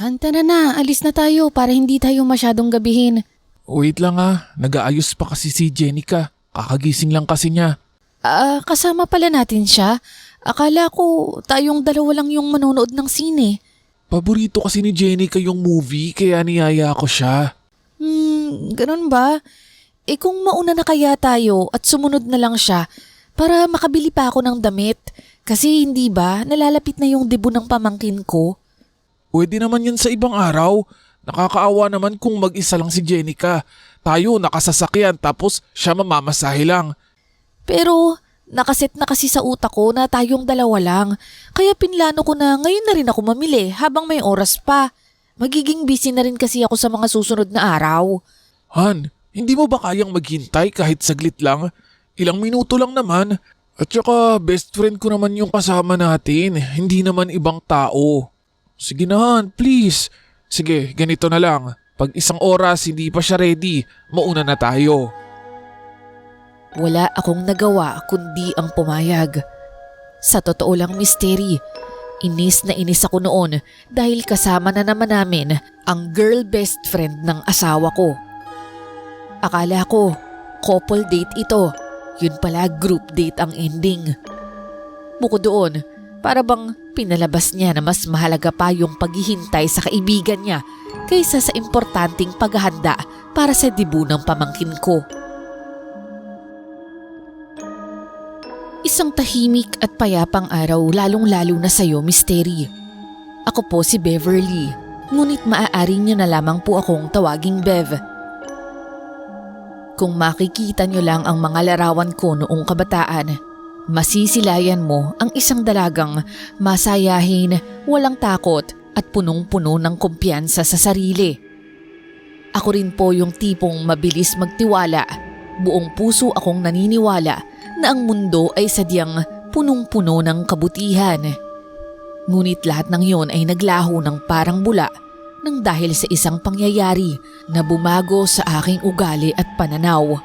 Hanta na, alis na tayo para hindi tayo masyadong gabihin. Wait lang nag-aayos pa kasi si Jenica. Kakagising lang kasi niya. Kasama pala natin siya. Akala ko tayong dalawa lang yung manonood ng sine. Paborito kasi ni Jenica yung movie kaya niyaya ko siya. Ganun ba? Kung mauna na kaya tayo at sumunod na lang siya para makabili pa ako ng damit. Kasi hindi ba, nalalapit na yung debut ng pamangkin ko. Pwede naman yan sa ibang araw. Nakakaawa naman kung mag-isa lang si Jenica. Tayo nakasasakyan tapos siya mamamasahe lang. Pero nakaset na kasi sa utak ko na tayong dalawa lang. Kaya pinlano ko na ngayon na rin ako mamili habang may oras pa. Magiging busy na rin kasi ako sa mga susunod na araw. Han, hindi mo ba kayang maghintay kahit saglit lang? Ilang minuto lang naman. At saka best friend ko naman yung kasama natin. Hindi naman ibang tao. Sige na Han, please. Sige, ganito na lang. Pag isang oras hindi pa siya ready, mauna na tayo. Wala akong nagawa kundi ang pumayag. Sa totoo lang, Misteri, inis na inis ako noon dahil kasama na naman namin ang girl best friend ng asawa ko. Akala ko, couple date ito. Yun pala, group date ang ending. Bukod doon, para bang pinalabas niya na mas mahalaga pa yung paghihintay sa kaibigan niya kaysa sa importanteng paghahanda para sa debut ng pamangkin ko. Isang tahimik at payapang araw lalong-lalo na sa'yo, Misteri. Ako po si Beverly, ngunit maaari niyo na lamang po akong tawaging Bev. Kung makikita niyo lang ang mga larawan ko noong kabataan, masisilayan mo ang isang dalagang masayahin, walang takot at punong-puno ng kumpiyansa sa sarili. Ako rin po yung tipong mabilis magtiwala. Buong puso akong naniniwala na ang mundo ay sadyang punong-puno ng kabutihan. Ngunit lahat ng yon ay naglaho ng parang bula nang dahil sa isang pangyayari na bumago sa aking ugali at pananaw.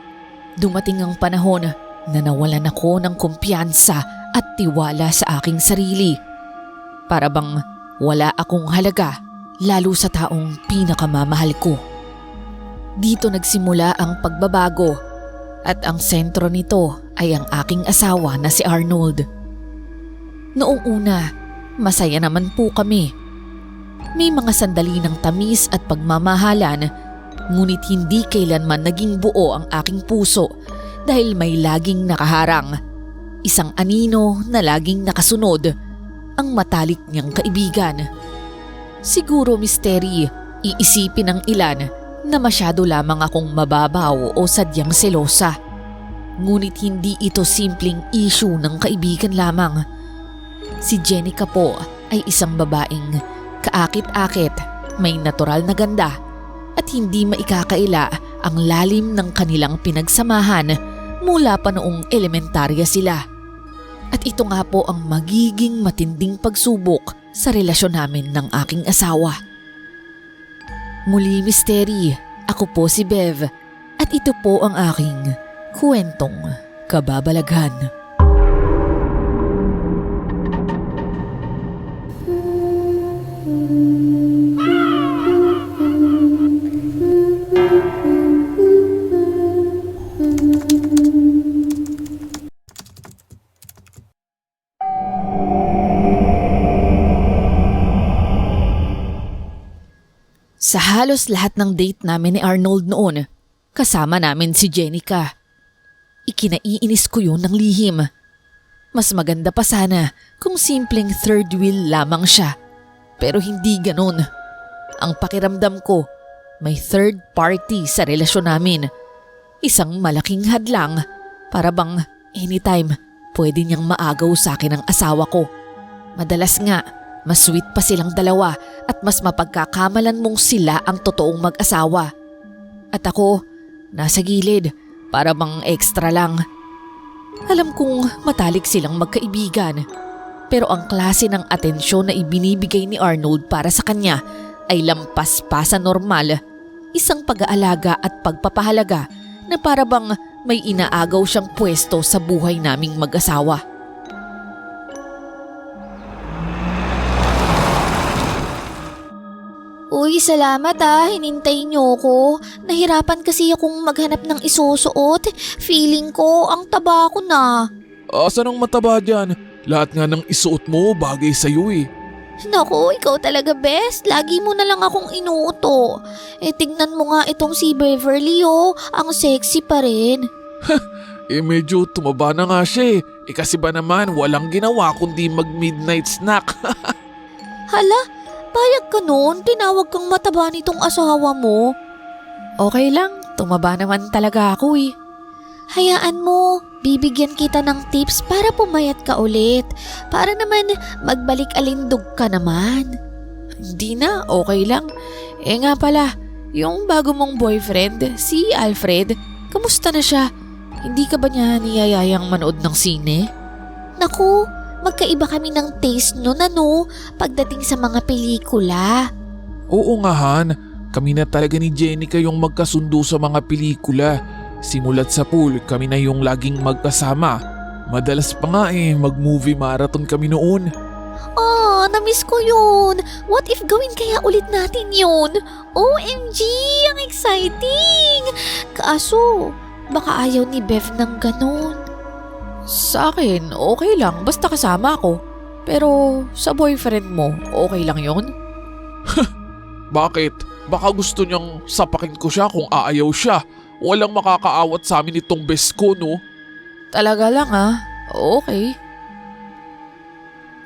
Dumating ang panahon na nawalan ako ng kumpiyansa at tiwala sa aking sarili. Para bang wala akong halaga, lalo sa taong pinakamamahal ko. Dito nagsimula ang pagbabago at ang sentro nito ay ang aking asawa na si Arnold. Noong una, masaya naman po kami. May mga sandali ng tamis at pagmamahalan, ngunit hindi kailanman naging buo ang aking puso dahil may laging nakaharang. Isang anino na laging nakasunod, ang matalik niyang kaibigan. Siguro, Misteri, iisipin ng ilan na masyado lamang akong mababaw o sadyang selosa. Ngunit hindi ito simpleng issue ng kaibigan lamang. Si Jenica po ay isang babaeng kaakit-akit, may natural na ganda at hindi maikakaila ang lalim ng kanilang pinagsamahan mula pa noong elementarya sila. At ito nga po ang magiging matinding pagsubok sa relasyon namin ng aking asawa. Muli, Misteri, ako po si Bev at ito po ang aking kwentong kababalaghan. Sa halos lahat ng date namin ni Arnold noon, kasama namin si Jenica. Ikinaiinis ko yun ng lihim. Mas maganda pa sana kung simpleng third wheel lamang siya. Pero hindi ganon. Ang pakiramdam ko, may third party sa relasyon namin. Isang malaking hadlang para bang anytime pwede niyang maagaw sa akin ang asawa ko. Madalas nga, mas sweet pa silang dalawa at mas mapagkakamalan mong sila ang totoong mag-asawa. At ako, nasa gilid para bang extra lang. Alam kong matalik silang magkaibigan. Pero ang klase ng atensyon na ibinibigay ni Arnold para sa kanya ay lampas pa sa normal. Isang pag-aalaga at pagpapahalaga na para bang may inaagaw siyang pwesto sa buhay naming mag-asawa. Uy, salamat hinintay niyo ko. Nahirapan kasi akong maghanap ng isusuot. Feeling ko, ang taba ko na. Asan ang mataba dyan? Lahat nga ng isuot mo bagay sa'yo eh. Naku, ikaw talaga best. Lagi mo na lang akong inuuto. Tignan mo nga itong si Beverly ang sexy pa rin. Medyo tumaba na nga siya eh. Kasi ba naman walang ginawa kundi mag-midnight snack. Hala, payag ka nun. Tinawag kang mataba nitong asawa mo. Okay lang, tumaba naman talaga ako eh. Hayaan mo, bibigyan kita ng tips para pumayat ka ulit. Para naman magbalik alindog ka naman. Hindi na, okay lang. Nga pala, yung bago mong boyfriend, si Alfred, kamusta na siya? Hindi ka ba niya niyayayang manood ng sine? Naku, magkaiba kami ng taste nun pagdating sa mga pelikula. Oo nga Han, kami na talaga ni Jenica yung magkasundo sa mga pelikula. Simulat sa pool, kami na yung laging magkasama. Madalas pa nga mag-movie marathon kami noon. Na-miss ko yun. What if gawin kaya ulit natin yun? OMG, ang exciting! Kaso, baka ayaw ni Bev ng ganun. Sa akin, okay lang basta kasama ako. Pero sa boyfriend mo, okay lang yon? Bakit? Baka gusto niyang sapakin ko siya kung aayaw siya. Walang makakaawat sa amin itong best ko, no? Talaga lang okay.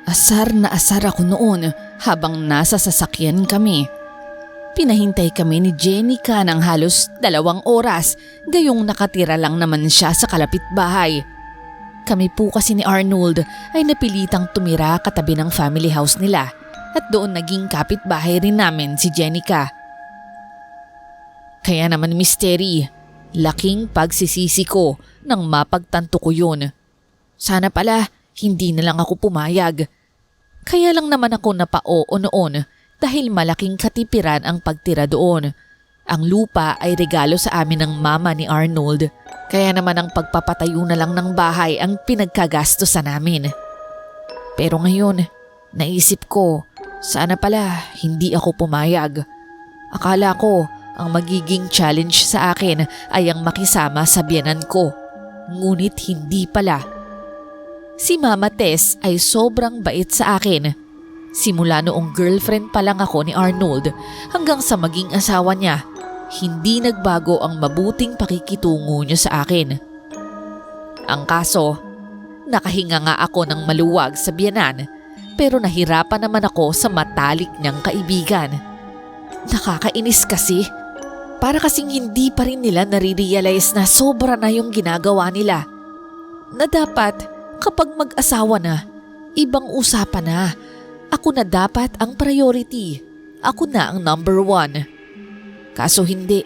Asar na asar ako noon habang nasa sasakyan kami. Pinahintay kami ni Jenica ng halos 2 oras, gayong nakatira lang naman siya sa kalapit bahay. Kami po kasi ni Arnold ay napilitang tumira katabi ng family house nila at doon naging kapitbahay rin namin si Jenica. Kaya naman mystery, laking pagsisisi ko nang mapagtanto ko yun. Sana pala hindi na lang ako pumayag. Kaya lang naman ako napao noon dahil malaking katipiran ang pagtira doon. Ang lupa ay regalo sa amin ng mama ni Arnold. Kaya naman ang pagpapatayo na lang ng bahay ang pinagkagastosan namin. Pero ngayon, naisip ko, sana pala hindi ako pumayag. Akala ko ang magiging challenge sa akin ay ang makisama sa biyenan ko. Ngunit hindi pala. Si Mama Tess ay sobrang bait sa akin. Simula noong girlfriend pa lang ako ni Arnold hanggang sa maging asawa niya, hindi nagbago ang mabuting pakikitungo niya sa akin. Ang kaso, nakahinga nga ako ng maluwag sa biyenan pero nahirapan naman ako sa matalik niyang kaibigan. Nakakainis kasi. Para kasing hindi pa rin nila nare-realize na sobra na yung ginagawa nila. Na dapat kapag mag-asawa na, ibang usapan na. Ako na dapat ang priority. Ako na ang number 1. Kaso hindi.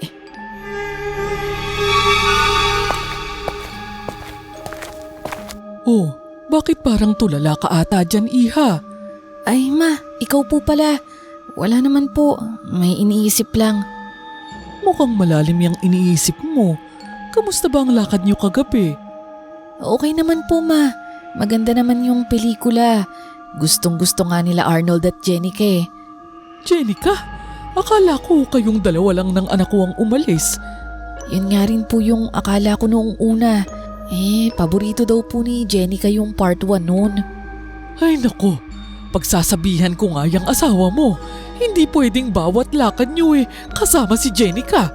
Oh, bakit parang tulala ka ata dyan, Iha? Ay ma, ikaw po pala. Wala naman po, may iniisip lang. Mukhang malalim yung iniisip mo. Kamusta ba ang lakad niyo kagabi? Okay naman po ma, maganda naman yung pelikula. Gustong gusto nga nila Arnold at Jenica eh. Jenica, akala ko kayong dalawa lang ng anak ko ang umalis. Yun nga rin po yung akala ko noong una. Paborito daw po ni Jenica yung part 1 noon. Ay nako, pagsasabihan ko nga yung asawa mo, hindi pwedeng bawat lakad niyo kasama si Jenica.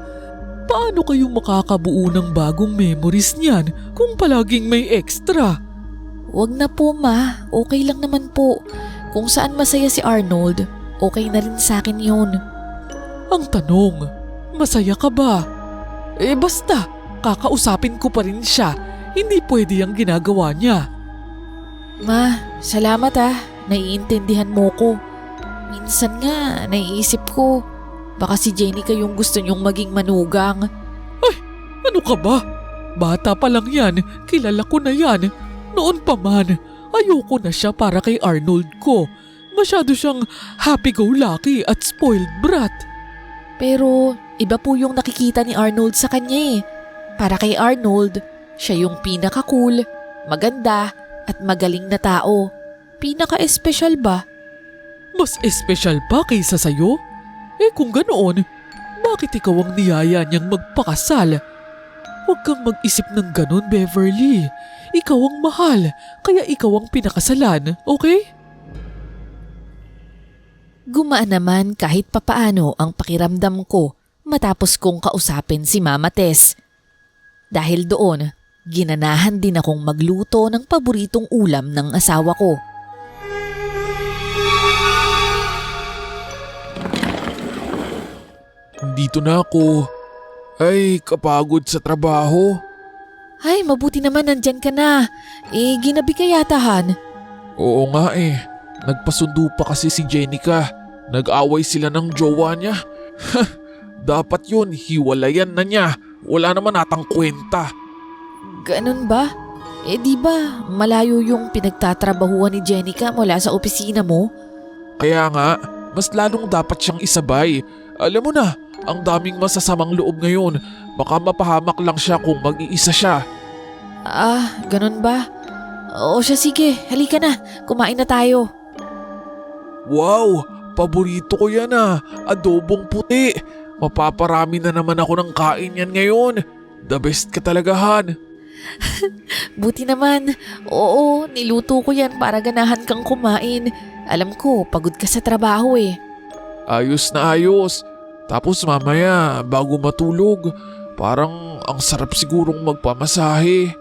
Paano kayo makakabuo ng bagong memories niyan kung palaging may extra? Wag na po ma, okay lang naman po. Kung saan masaya si Arnold, okay na rin sa akin yun. Ang tanong, masaya ka ba? Basta, kakausapin ko pa rin siya. Hindi pwede ang ginagawa niya. Ma, salamat naiintindihan mo ko. Minsan nga, naiisip ko, baka si Jenica yung gusto niyong maging manugang. Ay, ano ka ba? Bata pa lang yan, kilala ko na yan. Noon pa man, ayoko na siya para kay Arnold ko. Masyado siyang happy-go-lucky at spoiled brat. Pero iba po yung nakikita ni Arnold sa kanya. Para kay Arnold, siya yung pinaka-cool, maganda at magaling na tao. Pinaka-espesyal ba? Mas espesyal pa kaysa sayo? Kung ganoon, bakit ikaw ang niyaya niyang magpakasal? Huwag kang mag-isip ng ganon, Beverly. Ikaw ang mahal, kaya ikaw ang pinakasalan, okay? Gumaan naman kahit papaano ang pakiramdam ko matapos kong kausapin si Mama Tess. Dahil doon, ginanahan din akong magluto ng paboritong ulam ng asawa ko. Dito na ako. Ay, kapagod sa trabaho. Ay, mabuti naman nandyan ka na. Ginabi ka yata, Han. Oo nga eh. Nagpasundo pa kasi si Jenica. Nag-away sila ng jowa niya. Dapat yun, hiwalayan na niya. Wala naman atang kwenta. Ganun ba? Di ba malayo yung pinagtatrabahuan ni Jenica mula sa opisina mo? Kaya nga, mas lalong dapat siyang isabay. Alam mo na, ang daming masasamang loob ngayon. Baka mapahamak lang siya kung mag-iisa siya. Ganun ba? O siya, sige, halika na. Kumain na tayo. Wow, paborito ko yan adobong puti. Mapaparami na naman ako ng kain yan ngayon. The best ka talaga, Han. Buti naman. Oo, niluto ko yan para ganahan kang kumain. Alam ko, pagod ka sa trabaho eh. Ayos na ayos. Tapos mamaya, bago matulog, parang ang sarap sigurong magpamasahe.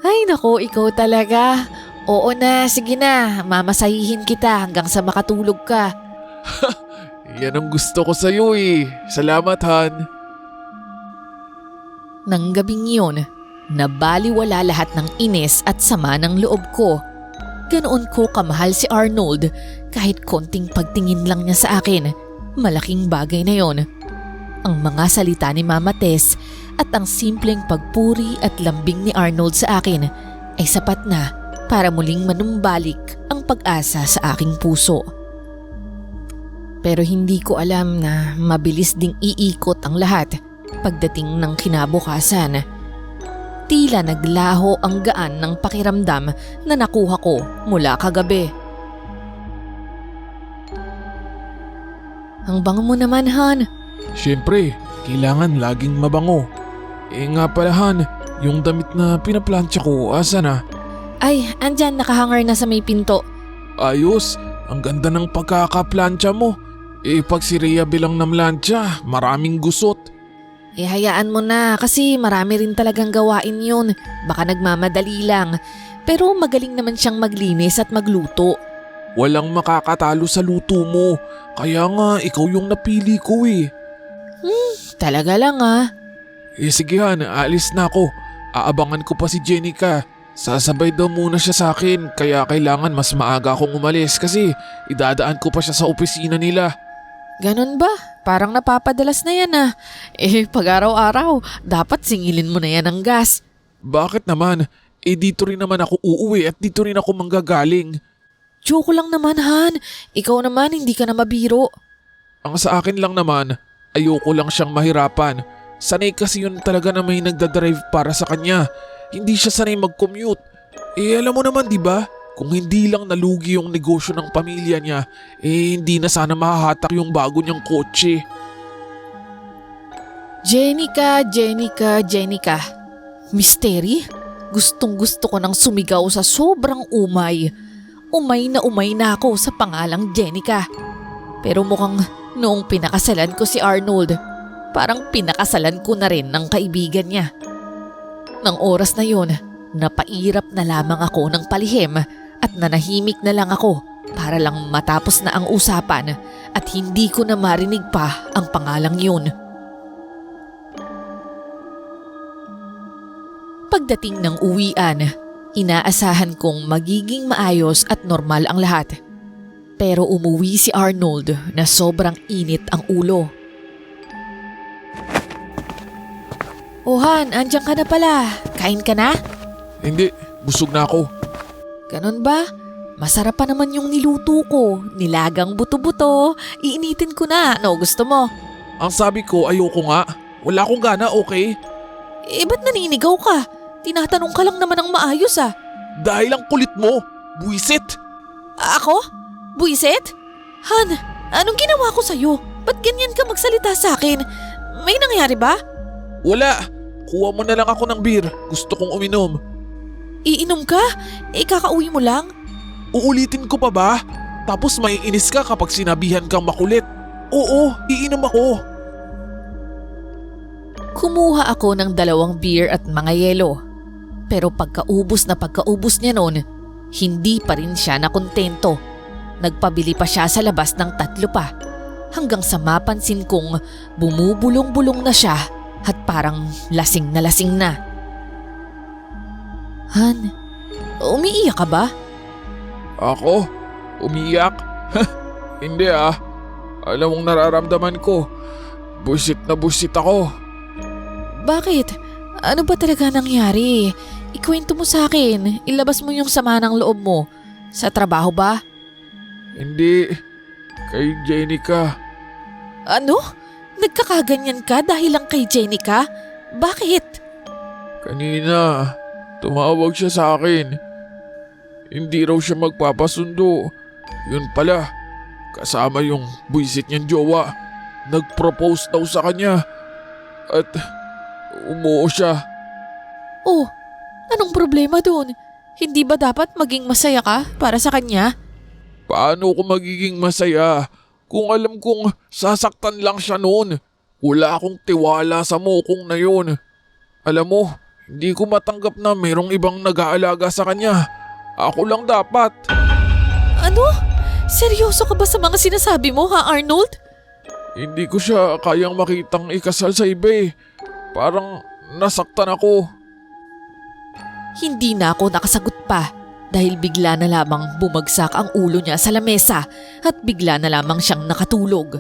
Ay nako, ikaw talaga. Oo na, sige na. Mamasahihin kita hanggang sa makatulog ka. Yan ang gusto ko sa'yo eh. Salamat, Han. Nang gabing yun, nabaliwala lahat ng inis at sama ng loob ko. Ganoon ko kamahal si Arnold kahit konting pagtingin lang niya sa akin. Malaking bagay na yon. Ang mga salita ni Mama Tess at ang simpleng pagpuri at lambing ni Arnold sa akin ay sapat na para muling manumbalik ang pag-asa sa aking puso. Pero hindi ko alam na mabilis ding iikot ang lahat pagdating ng kinabukasan. Tila naglaho ang gaan ng pakiramdam na nakuha ko mula kagabi. Ang bango mo naman, Han. Siyempre, kailangan laging mabango. Nga pala, Han, yung damit na pinaplansya ko, asa na? Ay, andyan, nakahanger na sa may pinto. Ayos, ang ganda ng pagkakaplansya mo. Pag si Rhea bilang namlansya, maraming gusot. Hayaan mo na kasi marami rin talagang gawain yun. Baka nagmamadali lang. Pero magaling naman siyang maglinis at magluto. Walang makakatalo sa luto mo. Kaya nga, ikaw yung napili ko eh. Talaga lang ah. Sige Han, aalis na ako. Aabangan ko pa si Jenica. Sasabay daw muna siya sa akin kaya kailangan mas maaga akong umalis kasi idadaan ko pa siya sa opisina nila. Ganon ba? Parang napapadalas na yan ah. Pag araw-araw, dapat singilin mo na yan ng gas. Bakit naman? Dito rin naman ako uuwi at dito rin ako manggagaling. Joke lang naman, Han. Ikaw naman, hindi ka na mabiro. Ang sa akin lang naman, ayoko lang siyang mahirapan. Sanay kasi yun talaga na may nagdadrive para sa kanya. Hindi siya sanay mag-commute. Alam mo naman diba, kung hindi lang nalugi yung negosyo ng pamilya niya, hindi na sana mahahatak yung bago niyang kotse. Jenica. Mystery? Gustong gusto ko nang sumigaw sa sobrang umay. Umay na ako sa pangalang Jenica. Pero mukhang noong pinakasalan ko si Arnold, parang pinakasalan ko na rin ng kaibigan niya. Nang oras na yun, napairap na lamang ako ng palihim at nanahimik na lang ako para lang matapos na ang usapan at hindi ko na marinig pa ang pangalang yun. Pagdating ng uwian, inaasahan kong magiging maayos at normal ang lahat. Pero umuwi si Arnold na sobrang init ang ulo. Oh Han, andyan ka na pala. Kain ka na? Hindi, busog na ako. Ganon ba? Masarap pa naman yung niluto ko. Nilagang buto-buto. Iinitin ko na. No, gusto mo? Ang sabi ko, ayoko nga. Wala akong gana, okay? Ba't naninigaw ka? Tinatanong ka lang naman ng maayos ah. Dahil ang kulit mo, buwisit. Ako? Buisit? Han, anong ginawa ko sa'yo? Ba't ganyan ka magsalita sa akin? May nangyari ba? Wala. Kuha mo na lang ako ng beer. Gusto kong uminom. Iinom ka? Kakauwi mo lang? Uulitin ko pa ba? Tapos maiinis ka kapag sinabihan kang makulit. Oo, iinom ako. Kumuha ako ng 2 beer at mga yelo. Pero pagkaubos niya noon, hindi pa rin siya nakontento. Nagpabili pa siya sa labas ng 3 pa. Hanggang sa mapansin kong bumubulong-bulong na siya at parang lasing na lasing na. Han, umiiyak ka ba? Ako? Umiyak? Hindi ah. Alam mong nararamdaman ko. Busit na busit ako. Bakit? Ano ba talaga nangyari? Ikwento mo sa akin. Ilabas mo yung sama ng loob mo. Sa trabaho ba? Hindi. Kay Jenica. Ano? Nagkakaganyan ka dahil lang kay Jenica? Bakit? Kanina, tumawag siya sa akin. Hindi raw siya magpapasundo. Yun pala, kasama yung buwisit niyang jowa. Nag-propose daw sa kanya. At umuo siya. Oh, anong problema doon? Hindi ba dapat maging masaya ka para sa kanya? Paano ko magiging masaya kung alam kong sasaktan lang siya noon? Wala akong tiwala sa mokong na yun. Alam mo, hindi ko matanggap na mayroong ibang nag-aalaga sa kanya. Ako lang dapat. Ano? Seryoso ka ba sa mga sinasabi mo, ha, Arnold? Hindi ko siya kayang makitang ikasal sa iba eh. Parang nasaktan ako. Hindi na ako nakasagot pa dahil bigla na lamang bumagsak ang ulo niya sa lamesa at bigla na lamang siyang nakatulog.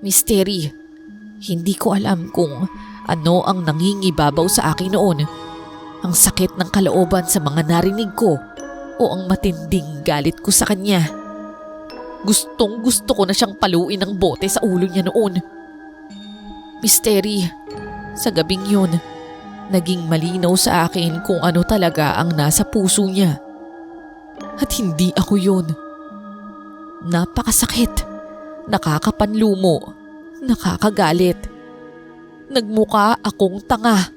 Misteri, hindi ko alam kung ano ang nangingibabaw sa akin noon. Ang sakit ng kalooban sa mga narinig ko o ang matinding galit ko sa kanya. Gustong gusto ko na siyang paluin ng bote sa ulo niya noon. Misteri, sa gabing yun, naging malinaw sa akin kung ano talaga ang nasa puso niya. At hindi ako yun. Napakasakit, nakakapanlumo, nakakagalit. Nagmuka akong tanga.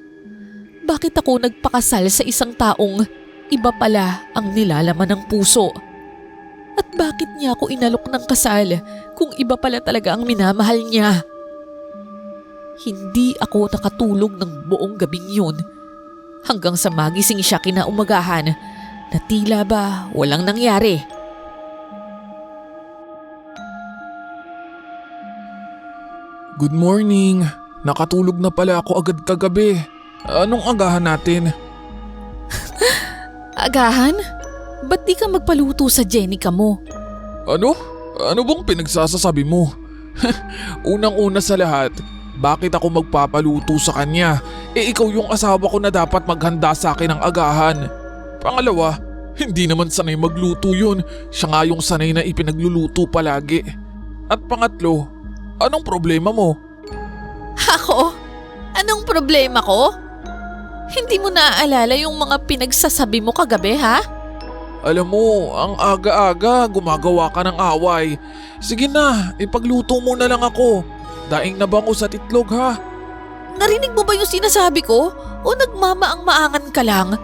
Bakit ako nagpakasal sa isang taong iba pala ang nilalaman ng puso? At bakit niya ako inalok ng kasal kung iba pala talaga ang minamahal niya? Hindi ako nakatulog ng buong gabing yun hanggang sa magising siya kinaumagahan na tila ba walang nangyari. Good morning. Nakatulog na pala ako agad kagabi. Anong agahan natin? Agahan? Ba't di ka magpaluto sa Jenica mo? Ano? Ano bang pinagsasasabi mo? Unang-una sa lahat, bakit ako magpapaluto sa kanya? Ikaw yung asawa ko na dapat maghanda sa akin ng agahan. Pangalawa, hindi naman sanay magluto yun. Siya nga yung sanay na ipinagluluto palagi. At pangatlo, anong problema mo? Ako? Anong problema ko? Hindi mo naaalala yung mga pinagsasabi mo kagabi, ha? Alam mo, ang aga-aga gumagawa ka ng away. Sige na, ipagluto mo na lang ako. Daing na bango sa titlog ha. Narinig mo ba yung sinasabi ko? O nagmamaang-maangan ka lang?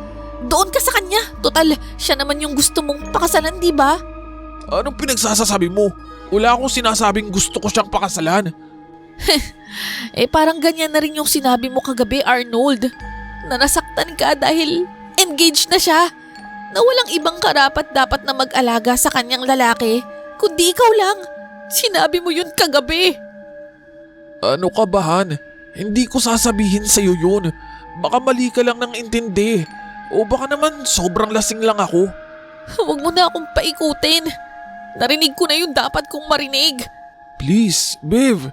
Doon ka sa kanya. Total, siya naman yung gusto mong pakasalan, di ba? Anong pinagsasasabi mo? Wala akong sinasabing gusto ko siyang pakasalan. Parang ganyan na rin yung sinabi mo kagabi, Arnold. Na nasaktan ka dahil engaged na siya. Na walang ibang karapat dapat na mag-alaga sa kanyang lalaki, kundi ikaw lang. Sinabi mo yun kagabi. Ano ka ba, Han? Hindi ko sasabihin sa'yo yun. Baka mali ka lang ng intindi. O baka naman sobrang lasing lang ako. Huwag mo na akong paikutin. Narinig ko na yung dapat kong marinig. Please, Bev.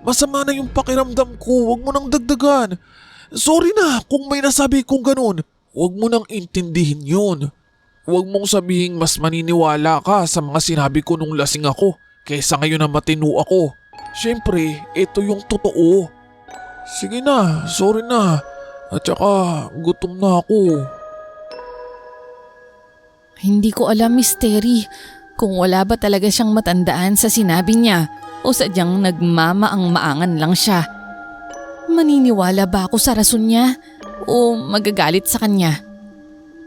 Masama na yung pakiramdam ko. Huwag mo nang dagdagan. Sorry na kung may nasabi kong ganun. Huwag mo nang intindihin yun. Huwag mong sabihin mas maniniwala ka sa mga sinabi ko nung lasing ako kaysa ngayon na matino ako. Siyempre, ito yung totoo. Sige na, sorry na. At saka, gutom na ako. Hindi ko alam, Misteri, kung wala ba talaga siyang matandaan sa sinabi niya o sadyang nagmamaang-maangan lang siya? Maniniwala ba ako sa rason niya o magagalit sa kanya?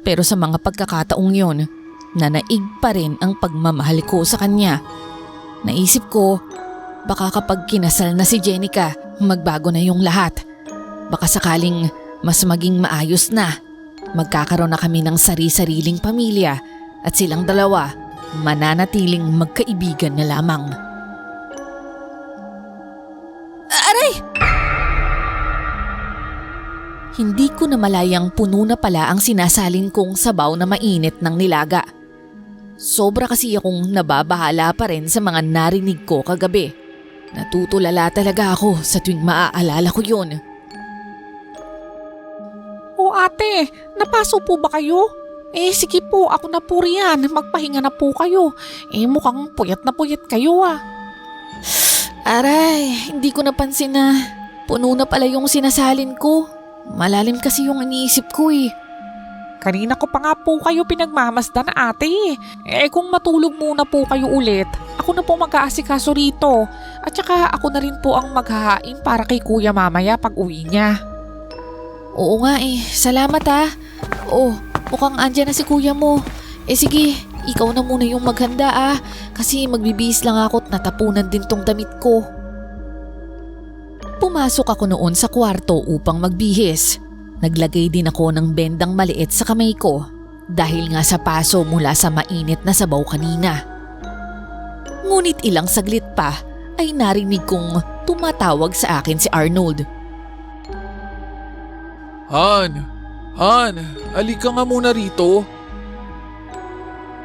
Pero sa mga pagkakataong yon, nanaig pa rin ang pagmamahal ko sa kanya. Naisip ko, baka kapag kinasal na si Jenica, magbago na yung lahat. Baka sakaling mas maging maayos na. Magkakaroon na kami ng sari-sariling pamilya at silang dalawa mananatiling magkaibigan na lamang. Aray! Hindi ko namalayang puno na pala ang sinasalin kong sabaw na mainit ng nilaga. Sobra kasi akong nababahala pa rin sa mga narinig ko kagabi. Natutulala talaga ako sa tuwing maaalala ko yun. O ate, napaso po ba kayo? Sige po, ako na po riyan. Magpahinga na po kayo. Mukhang puyat na puyat kayo ah. Aray, hindi ko napansin na puno na pala yung sinasalin ko. Malalim kasi yung iniisip ko eh. Kanina ko pa nga po kayo pinagmamasdan ate. Kung matulog muna po kayo ulit, ako na po mag-aasikaso rito. At saka ako na rin po ang maghahain para kay kuya mamaya pag uwi niya. Oo nga eh, salamat ah. Oh, mukhang andyan na si kuya mo. Sige, ikaw na muna yung maghanda ah. Kasi magbibihis lang ako at natapunan din tong damit ko. Pumasok ako noon sa kwarto upang magbihis. Naglagay din ako ng bendang maliit sa kamay ko dahil nga sa paso mula sa mainit na sabaw kanina. Ngunit ilang saglit pa ay narinig kong tumatawag sa akin si Arnold. Han, alika nga muna rito.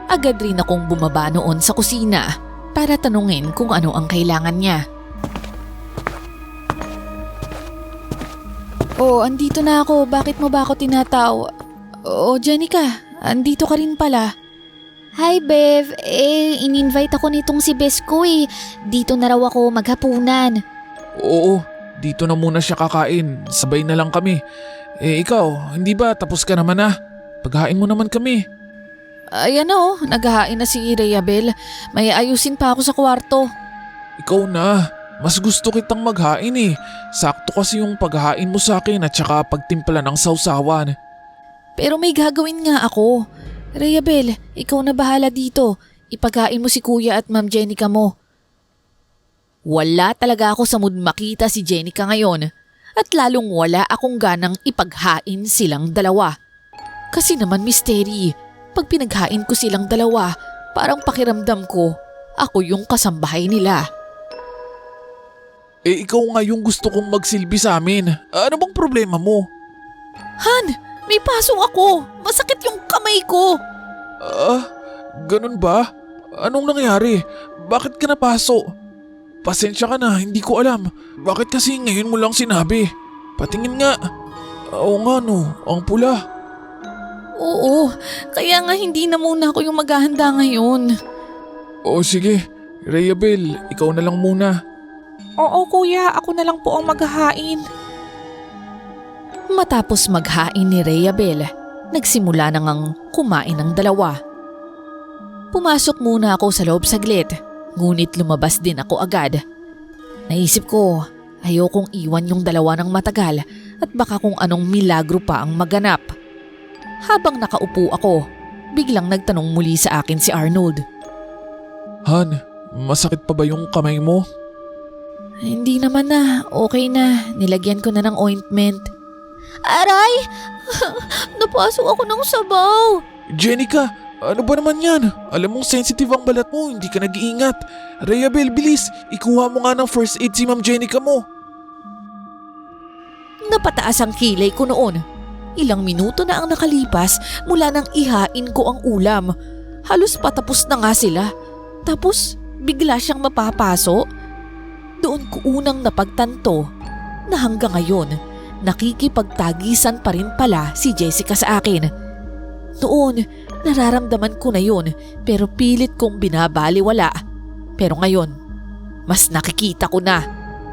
Agad rin akong bumaba noon sa kusina para tanungin kung ano ang kailangan niya. Oh, andito na ako. Bakit mo ba ako tinataw? Oh, Jenica, andito ka rin pala. Hi, Bev. In-invite ako nitong si Bes ko eh. Dito na raw ako maghapunan. Oo, dito na muna siya kakain. Sabay na lang kami. Ikaw, hindi ba tapos ka naman na? Paghain mo naman kami. Ayan o, naghahain na si Rayabel. May ayusin pa ako sa kwarto. Ikaw na. Mas gusto kitang maghain eh. Sakto kasi yung paghain mo sa akin at saka pagtimpla ng sausawan. Pero may gagawin nga ako. Rayabel, ikaw na bahala dito. Ipaghain mo si Kuya at Ma'am Jenica mo. Wala talaga ako sa mood makita si Jenica ngayon. At lalong wala akong ganang ipaghain silang dalawa. Kasi naman misteri, pag pinaghain ko silang dalawa, parang pakiramdam ko, ako yung kasambahay nila. Ikaw nga yung gusto kong magsilbi sa amin. Ano bang problema mo? Han, may pasong ako. Masakit yung kamay ko. Ganun ba? Anong nangyari? Bakit ka napaso? Pasensya ka na, hindi ko alam. Bakit kasi ngayon mo lang sinabi? Patingin nga. Oo nga no, ang pula. Oo, kaya nga hindi na muna ako yung maghahanda ngayon. Oo sige, Rayabel, ikaw na lang muna. Oo kuya, ako na lang po ang maghahain. Matapos maghain ni Rayabel, nagsimula na ngang kumain ng dalawa. Pumasok muna ako sa loob saglit, ngunit lumabas din ako agad. Naisip ko, ayokong iwan yung dalawa ng matagal at baka kung anong milagro pa ang maganap. Habang nakaupo ako, biglang nagtanong muli sa akin si Arnold. Han, masakit pa ba yung kamay mo? Hindi naman na, okay na. Nilagyan ko na ng ointment. Aray! Napasok ako ng sabaw. Jenica, ano ba naman yan? Alam mong sensitive ang balat mo, hindi ka nag-iingat. Rayabel, bilis, ikuha mo nga ng first aid si Ma'am Jenica mo. Napataas ang kilay ko noon. Ilang minuto na ang nakalipas mula nang ihain ko ang ulam. Halos patapos na nga sila. Tapos bigla siyang mapapaso. Doon ko unang napagtanto na hanggang ngayon nakikipagtagisan pa rin pala si Jessica sa akin. Noon nararamdaman ko na yun pero pilit kong binabaliwala. Pero ngayon mas nakikita ko na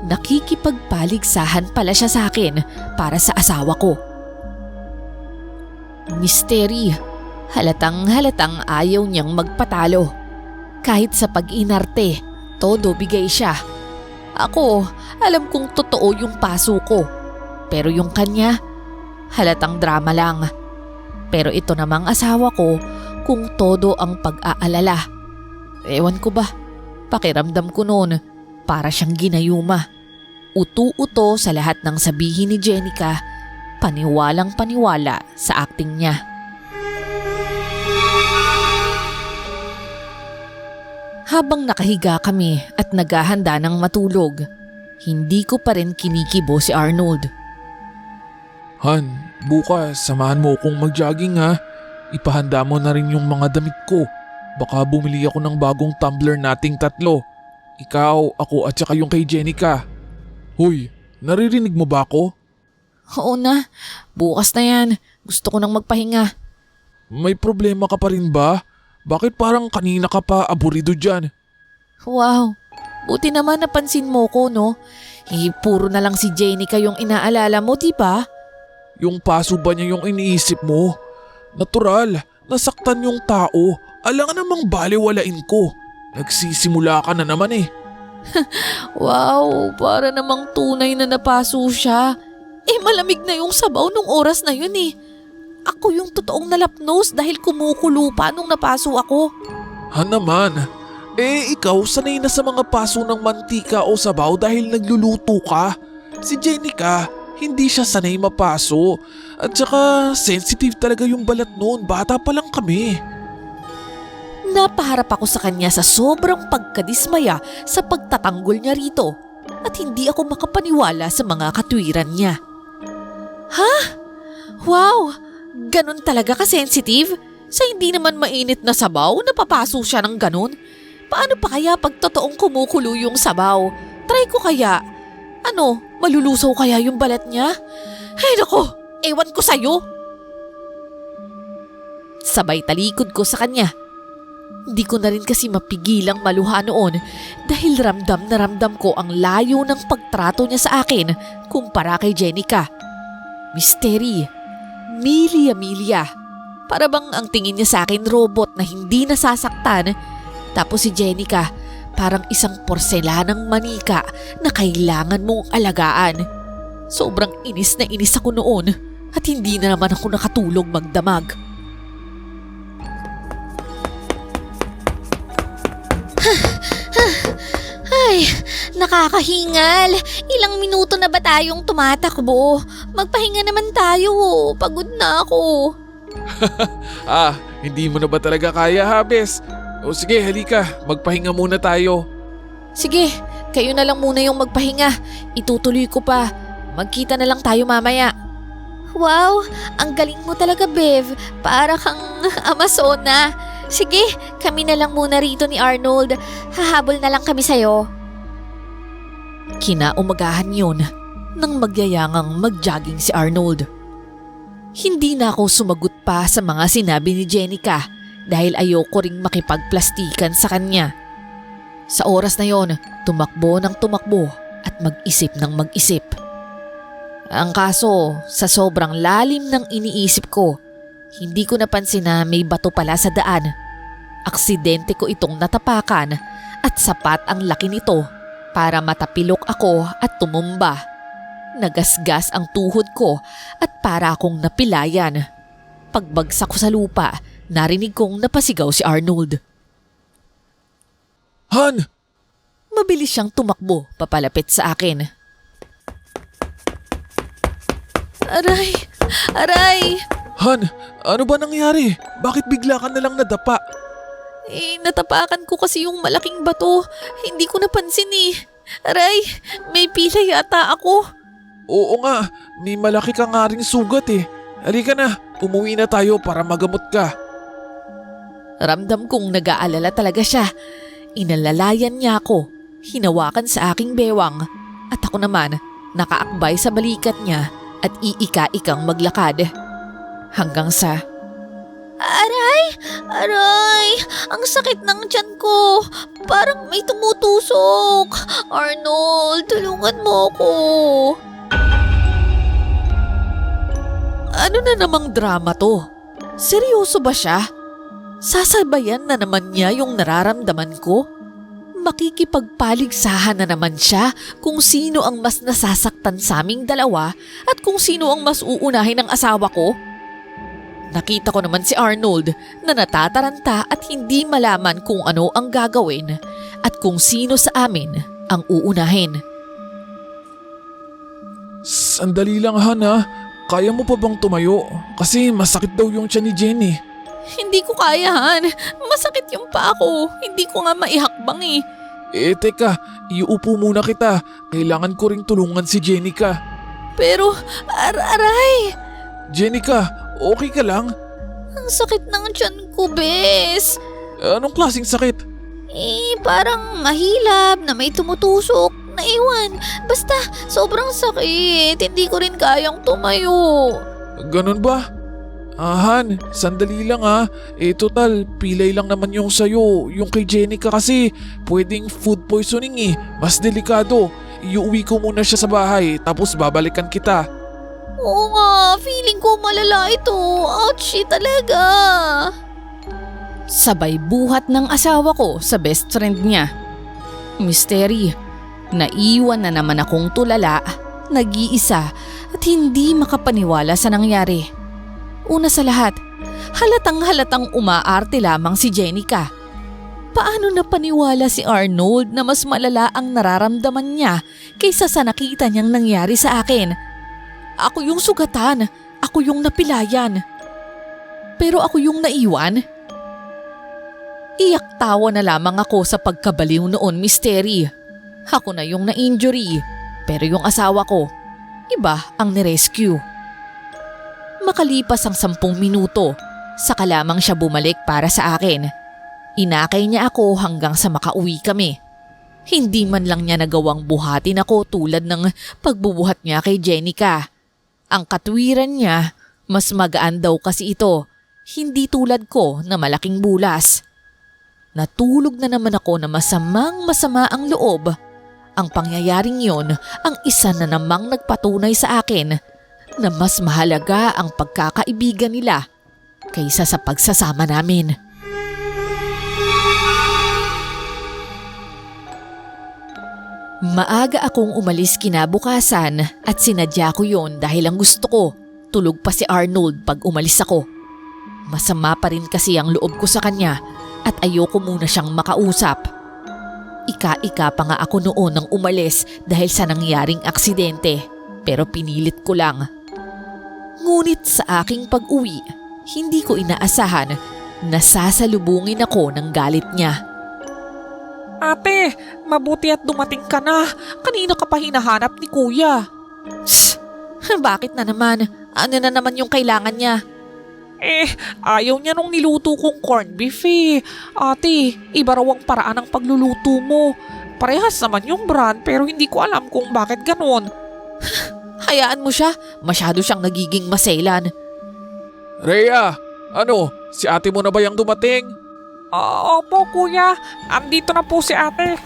nakikipagpaligsahan pala siya sa akin para sa asawa ko. Misteri, halatang ayaw niyang magpatalo. Kahit sa pag-inarte, todo bigay siya. Ako, alam kong totoo yung paso ko. Pero yung kanya, halatang drama lang. Pero ito namang asawa ko kung todo ang pag-aalala. Ewan ko ba, pakiramdam ko noon para siyang ginayuma. Utu-uto sa lahat ng sabihin ni Jenica, paniwalang paniwala sa acting niya. Habang nakahiga kami at naghahanda ng matulog, hindi ko pa rin kinikibo si Arnold. Han, bukas samahan mo akong mag-jogging ha. Ipahanda mo na rin yung mga damit ko. Baka bumili ako ng bagong tumbler nating 3. Ikaw, ako at saka yung kay Jenica. Hoy, naririnig mo ba ako? Oo na, bukas na yan. Gusto ko nang magpahinga. May problema ka pa rin ba? Bakit parang kanina ka pa aburido dyan? Wow, buti naman napansin mo ko, no? Puro na lang si Jenica yung inaalala mo, di ba? Yung paso ba niya yung iniisip mo? Natural, nasaktan yung tao. Alangan namang baliwalain ko. Nagsisimula ka na naman eh. Wow, para namang tunay na napaso siya. Malamig na yung sabaw nung oras na yun eh. Ako yung totoong nalapnos dahil kumukulo pa nung napaso ako. Han naman, ikaw sanay na sa mga paso ng mantika o sabaw dahil nagluluto ka. Si Jenica, hindi siya sanay mapaso. At saka sensitive talaga yung balat noon, bata pa lang kami. Napaharap ako sa kanya sa sobrang pagkadismaya sa pagtatanggol niya rito at hindi ako makapaniwala sa mga katwiran niya. Ha? Wow! Ganon talaga ka-sensitive? Sa hindi naman mainit na sabaw, napapaso siya ng ganon? Paano pa kaya pag totoong kumukulo yung sabaw? Try ko kaya. Malulusaw kaya yung balat niya? Ay nako, ewan ko sa'yo. Sabay talikod ko sa kanya. Hindi ko na rin kasi mapigilang maluha noon dahil ramdam na ramdam ko ang layo ng pagtrato niya sa akin kumpara kay Jenica. Mystery. Milya-milya. Para bang ang tingin niya sa akin robot na hindi nasasaktan. Tapos si Jenica parang isang porselanang manika na kailangan mong alagaan. Sobrang inis na inis ako noon at hindi na naman ako nakatulog magdamag. Ay, nakakahingal. Ilang minuto na ba tayong tumatakbo? Magpahinga naman tayo. Pagod na ako. Hindi mo na ba talaga kaya, Habes? O sige, halika, magpahinga muna tayo. Sige, kayo na lang muna yung magpahinga. Itutuloy ko pa. Magkita na lang tayo mamaya. Wow, ang galing mo talaga, Bev. Para kang Amazona. Sige, kami na lang muna rito ni Arnold. Hahabol na lang kami sa'yo. Kinaumagahan yun nang magyayangang mag-jogging si Arnold. Hindi na ako sumagot pa sa mga sinabi ni Jenica dahil ayoko ring makipagplastikan sa kanya. Sa oras na yon, tumakbo ng tumakbo at mag-isip ng mag-isip. Ang kaso, sa sobrang lalim ng iniisip ko, hindi ko napansin na may bato pala sa daan. Aksidente ko itong natapakan at sapat ang laki nito para matapilok ako at tumumba. Nagasgas ang tuhod ko at para akong napilayan. Pagbagsak ko sa lupa, narinig kong napasigaw si Arnold. Han! Mabilis siyang tumakbo papalapit sa akin. Aray! Aray! Han, ano ba nangyari? Bakit bigla ka nalang nadapa? Natapakan ko kasi yung malaking bato. Hindi ko napansin eh. Aray, may pila yata ako. Oo nga, may malaki ka nga ring sugat eh. Halika na, umuwi na tayo para magamot ka. Ramdam kong nag-aalala talaga siya. Inalalayan niya ako, hinawakan sa aking bewang. At ako naman, nakaakbay sa balikat niya at iika-ikang maglakad. Hanggang sa... Aray! Aray! Ang sakit ng tiyan ko. Parang may tumutusok. Arnold, tulungan mo ko. Ano na namang drama to? Seryoso ba siya? Sasabayan na naman niya yung nararamdaman ko? Makikipagpaligsahan na naman siya kung sino ang mas nasasaktan sa aming dalawa at kung sino ang mas uunahin ng asawa ko. Nakita ko naman si Arnold na natataranta at hindi malaman kung ano ang gagawin at kung sino sa amin ang uunahin. Sandali lang Han ha. Kaya mo pa bang tumayo? Kasi masakit daw yung tiyan ni Jenny. Hindi ko kaya, Han. Masakit yung paa ko. Hindi ko nga maihakbang eh. Teka, iuupo muna kita. Kailangan ko ring tulungan si Jenica. Pero, aray! Jenica, okay ka lang? Ang sakit ng tiyan ko, bes. Anong klaseng sakit? Parang mahilab na may tumutusok. Naiwan. Basta, sobrang sakit. Hindi ko rin kayang tumayo. Ganun ba? Han, sandali lang ha. Total, pilay lang naman yung sayo. Yung kay Jenica kasi, pwedeng food poisoning eh. Mas delikado. Iuwi ko muna siya sa bahay, tapos babalikan kita. Oo nga, feeling ko malala ito. Ouchie talaga. Sabay buhat ng asawa ko sa best friend niya. Mystery, naiwan na naman akong tulala, nag-iisa at hindi makapaniwala sa nangyari. Una sa lahat, halatang-halatang umaarte lamang si Jenica. Paano napaniwala si Arnold na mas malala ang nararamdaman niya kaysa sa nakita niyang nangyari sa akin? Ako yung sugatan, ako yung napilayan. Pero ako yung naiwan? Iyak tawa na lamang ako sa pagkabaliw noon, Mystery. Ako na yung na-injury, pero yung asawa ko, iba ang nirescue. Makalipas ang 10 minuto, saka lamang siya bumalik para sa akin. Inakay niya ako hanggang sa makauwi kami. Hindi man lang niya nagawang buhatin ako tulad ng pagbubuhat niya kay Jenica. Ang katwiran niya, mas magaan daw kasi ito, hindi tulad ko na malaking bulas. Natulog na naman ako na masama ang loob. Ang pangyayaring yon ang isa na namang nagpatunay sa akin na mas mahalaga ang pagkakaibigan nila kaysa sa pagsasama namin. Maaga akong umalis kinabukasan at sinadya ko yon dahil ang gusto ko, tulog pa si Arnold pag umalis ako. Masama pa rin kasi ang loob ko sa kanya at ayoko muna siyang makausap. Ika-ika pa nga ako noon nang umalis dahil sa nangyaring aksidente, pero pinilit ko lang. Ngunit sa aking pag-uwi, hindi ko inaasahan na sasalubungin ako ng galit niya. Ate, mabuti at dumating ka na. Kanina ka pa hinahanap ni Kuya. Shh! Bakit na naman? Ano na naman yung kailangan niya? Ayaw niya nung niluto kong corned beef eh. Ate, iba raw ang paraan ng pagluluto mo. Parehas naman yung brand pero hindi ko alam kung bakit ganon. Hayaan mo siya, masyado siyang nagiging maselan. Rhea, si ate mo na ba yung dumating? Opo kuya, andito na po si ate.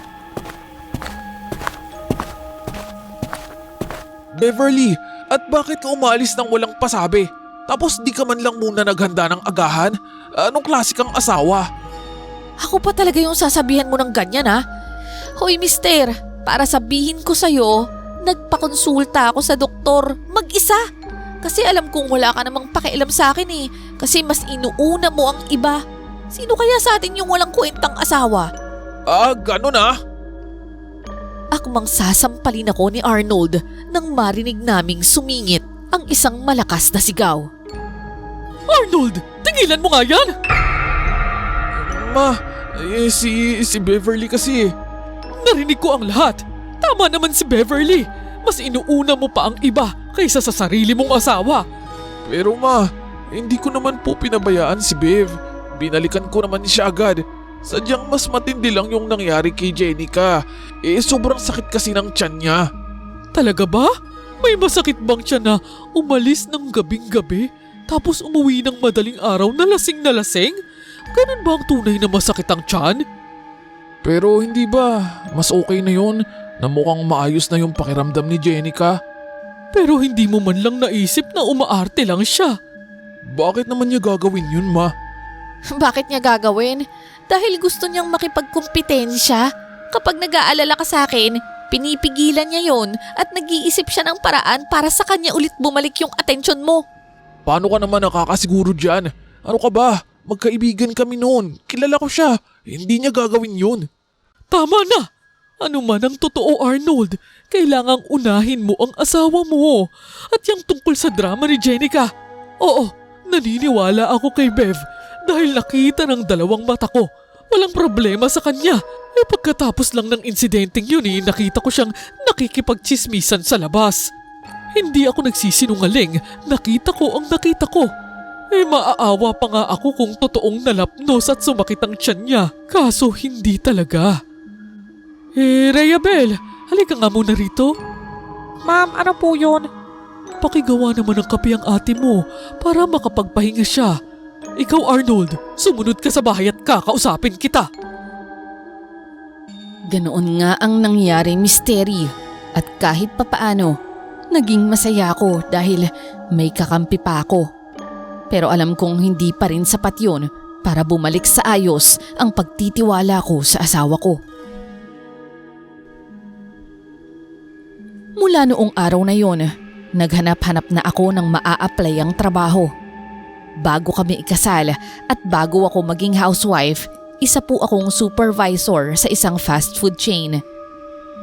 Beverly, at bakit ka umalis nang walang pasabi? Tapos di ka man lang muna naghanda ng agahan? Anong klase kang asawa? Ako pa talaga yung sasabihan mo ng ganyan ha? Hoy mister, para sabihin ko sa'yo, nagpakonsulta ako sa doktor mag-isa. Kasi alam kong wala ka namang pakialam sa akin eh. Kasi mas inuuna mo ang iba. Sino kaya sa atin yung walang kwentang asawa? Ganun ah? Akmang sasampalin ako ni Arnold nang marinig naming sumingit ang isang malakas na sigaw. Arnold, tingilan mo nga yan! Ma, si Beverly kasi. Narinig ko ang lahat. Tama naman si Beverly. Mas inuuna mo pa ang iba kaysa sa sarili mong asawa. Pero ma, hindi ko naman po pinabayaan si Bev. Binalikan ko naman siya agad. Sadyang mas matindi lang yung nangyari kay Jenica. Sobrang sakit kasi ng tiyan niya. Talaga ba? May masakit bang tiyan na umalis ng gabing-gabi tapos umuwi ng madaling araw na lasing na lasing? Ganun ba ang tunay na masakit ang tiyan? Pero hindi ba mas okay na yun na mukhang maayos na yung pakiramdam ni Jenica? Pero hindi mo man lang naisip na umaarte lang siya. Bakit naman niya gagawin yun, ma? Bakit niya gagawin? Dahil gusto niyang makipagkumpetensya. Kapag nag-aalala ka sa akin, pinipigilan niya yon at nag-iisip siya ng paraan para sa kanya ulit bumalik yung atensyon mo. Paano ka naman nakakasiguro dyan? Ano ka ba? Magkaibigan kami noon. Kilala ko siya. Hindi niya gagawin yun. Tama na! Ano man ang totoo, Arnold, kailangang unahin mo ang asawa mo. At yung tungkol sa drama ni Jenica. Oo, naniniwala ako kay Bev dahil nakita ng dalawang mata ko. Walang problema sa kanya. Pagkatapos lang ng insidenteng yun nakita ko siyang nakikipagchismisan sa labas. Hindi ako nagsisinungaling. Nakita ko ang nakita ko. Maaawa pa nga ako kung totoong nalapnos at sumakit ang tiyan niya. Kaso hindi talaga. Rhea Belle, halika nga muna rito. Ma'am, ano po yun? Pakigawa naman ng kape ang ate mo para makapagpahinga siya. Ikaw, Arnold, sumunod ka sa bahay at kakausapin kita. Ganoon nga ang nangyari, Misteri. At kahit papaano, naging masaya ako dahil may kakampi pa ako. Pero alam kong hindi pa rin sapat yun para bumalik sa ayos ang pagtitiwala ko sa asawa ko. Mula noong araw na yon, naghanap-hanap na ako ng maa-apply ang trabaho. Bago kami ikasal at bago ako maging housewife, isa po akong supervisor sa isang fast food chain.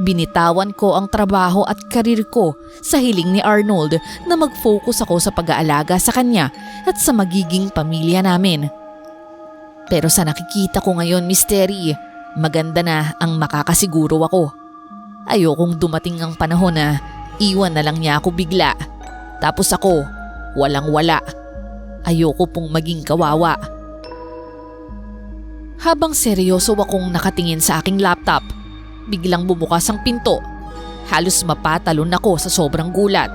Binitawan ko ang trabaho at karir ko sa hiling ni Arnold na mag-focus ako sa pag-aalaga sa kanya at sa magiging pamilya namin. Pero sa nakikita ko ngayon, Misteri, maganda na ang makakasiguro ako. Ayokong dumating ang panahon na iwan na lang niya ako bigla. Tapos ako, walang-wala. Ayoko pong maging kawawa. Habang seryoso akong nakatingin sa aking laptop, biglang bumukas ang pinto. Halos mapatalon ako sa sobrang gulat.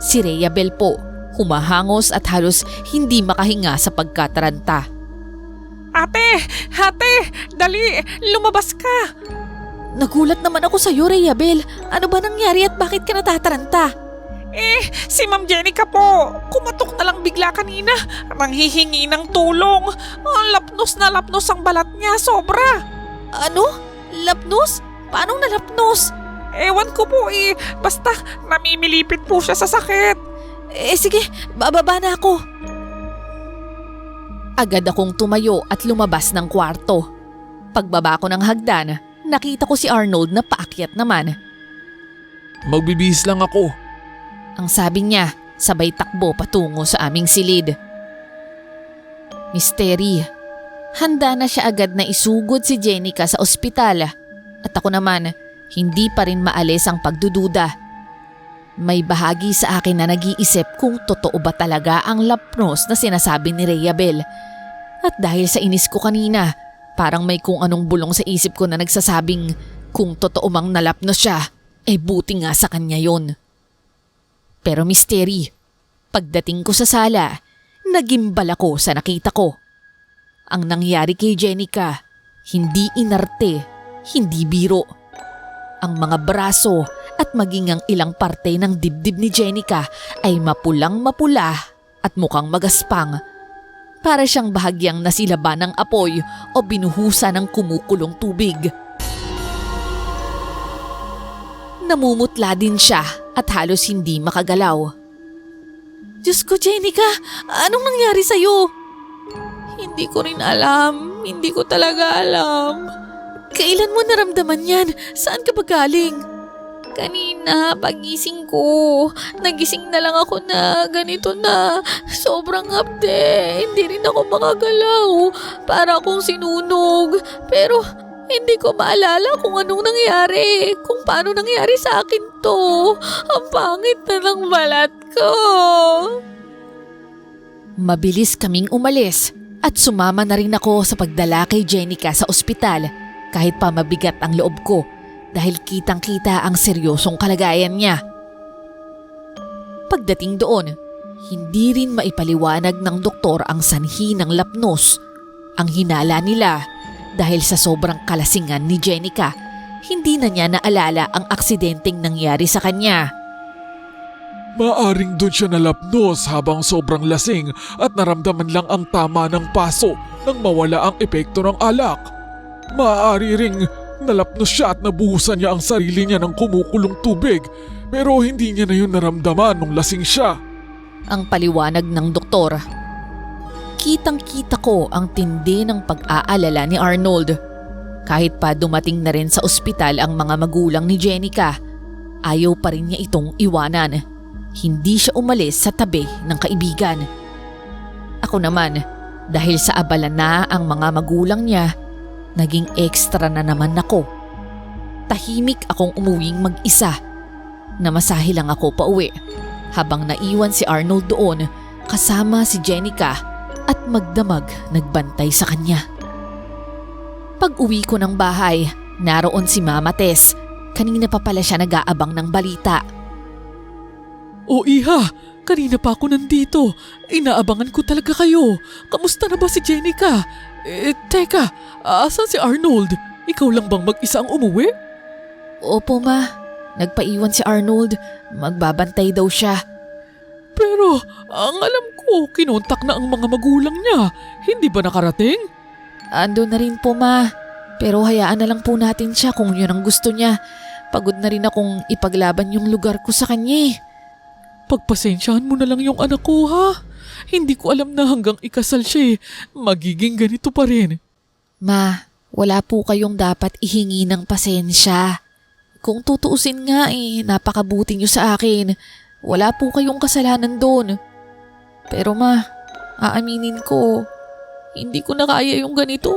Si Rhea Belle po, humahangos at halos hindi makahinga sa pagkataranta. Ate! Dali! Lumabas ka! Nagulat naman ako sa iyo, Rhea Belle. Ano ba nangyari at bakit ka natataranta? Si Ma'am Jenica po. Kumatok na lang bigla kanina. Nanghihingi ng tulong. Lapnos na lapnos ang balat niya. Sobra. Ano? Lapnos? Paano nalapnos? Ewan ko po Basta namimilipit po siya sa sakit. Sige, bababa na ako. Agad akong tumayo at lumabas ng kwarto. Pagbaba ko ng hagdan, nakita ko si Arnold na paakyat naman. Magbibihis lang ako. Ang sabi niya, sabay takbo patungo sa aming silid. Misteri, handa na siya agad na isugod si Jenica sa ospital. At ako naman, hindi pa rin maalis ang pagdududa. May bahagi sa akin na nag-iisip kung totoo ba talaga ang lapnos na sinasabi ni Rhea Belle. At dahil sa inis ko kanina, parang may kung anong bulong sa isip ko na nagsasabing kung totoo mang nalapnos siya, buti nga sa kanya yon. Pero Misteri, pagdating ko sa sala, nagimbal ako sa nakita ko. Ang nangyari kay Jenica, hindi inarte, hindi biro. Ang mga braso at maging ang ilang parte ng dibdib ni Jenica ay mapulang-mapula at mukhang magaspang. Para siyang bahagyang nasilaban ng apoy o binuhusan ng kumukulong tubig. Namumutla din siya at halos hindi makagalaw. Diyos ko, Jenica, anong nangyari sa'yo? Hindi ko rin alam. Hindi ko talaga alam. Kailan mo naramdaman yan? Saan ka ba galing? Kanina, pagising ko. Nagising na lang ako na ganito na. Sobrang hapde. Hindi rin ako makagalaw. Para akong sinunog. Pero hindi ko maalala kung anong nangyari. Kung paano nangyari sa akin to. Ang pangit na ng balat ko. Mabilis kaming umalis at sumama na rin ako sa pagdala kay Jenica sa ospital kahit pa mabigat ang loob ko dahil kitang-kita ang seryosong kalagayan niya. Pagdating doon, hindi rin maipaliwanag ng doktor ang sanhi ng lapnos. Ang hinala nila dahil sa sobrang kalasingan ni Jenica, hindi na niya naalala ang aksidenteng nangyari sa kanya. Maaring doon siya nalapnos habang sobrang lasing at naramdaman lang ang tama ng paso nang mawala ang epekto ng alak. Maaari ring Nalapnos siya at nabuhusan niya ang sarili niya ng kumukulong tubig pero hindi niya na yun naramdaman nung lasing siya. Ang paliwanag ng doktor. Kitang-kita ko ang tindi ng pag-aalala ni Arnold. Kahit pa dumating na rin sa ospital ang mga magulang ni Jenica, ayaw pa rin niya itong iwanan. Hindi siya umalis sa tabi ng kaibigan. Ako naman, dahil sa abala na ang mga magulang niya, naging extra na naman ako. Tahimik akong umuwing mag-isa. Namasahe lang ako pauwi habang naiwan si Arnold doon kasama si Jenica at magdamag nagbantay sa kanya. Pag-uwi ko ng bahay, naroon si Mama Tess. Kanina pa pala siya nag-aabang ng balita. O Iha, kanina pa ako nandito. Inaabangan ko talaga kayo. Kamusta na ba si Jenica? Teka, asan si Arnold? Ikaw lang bang mag-isa ang umuwi? Opo ma, nagpaiwan si Arnold. Magbabantay daw siya. Pero ang alam ko, kinontak na ang mga magulang niya. Hindi ba nakarating? Ando na rin po ma, pero hayaan na lang po natin siya kung yun ang gusto niya. Pagod na rin akong ipaglaban yung lugar ko sa kanya. Pagpasensyahan mo na lang yung anak ko ha. Hindi ko alam na hanggang ikasal siya magiging ganito pa rin. Ma, wala po kayong dapat ihingi ng pasensya. Kung tutuusin nga napakabuti niyo sa akin. Wala po kayong kasalanan doon. Pero ma, aaminin ko, hindi ko na kaya yung ganito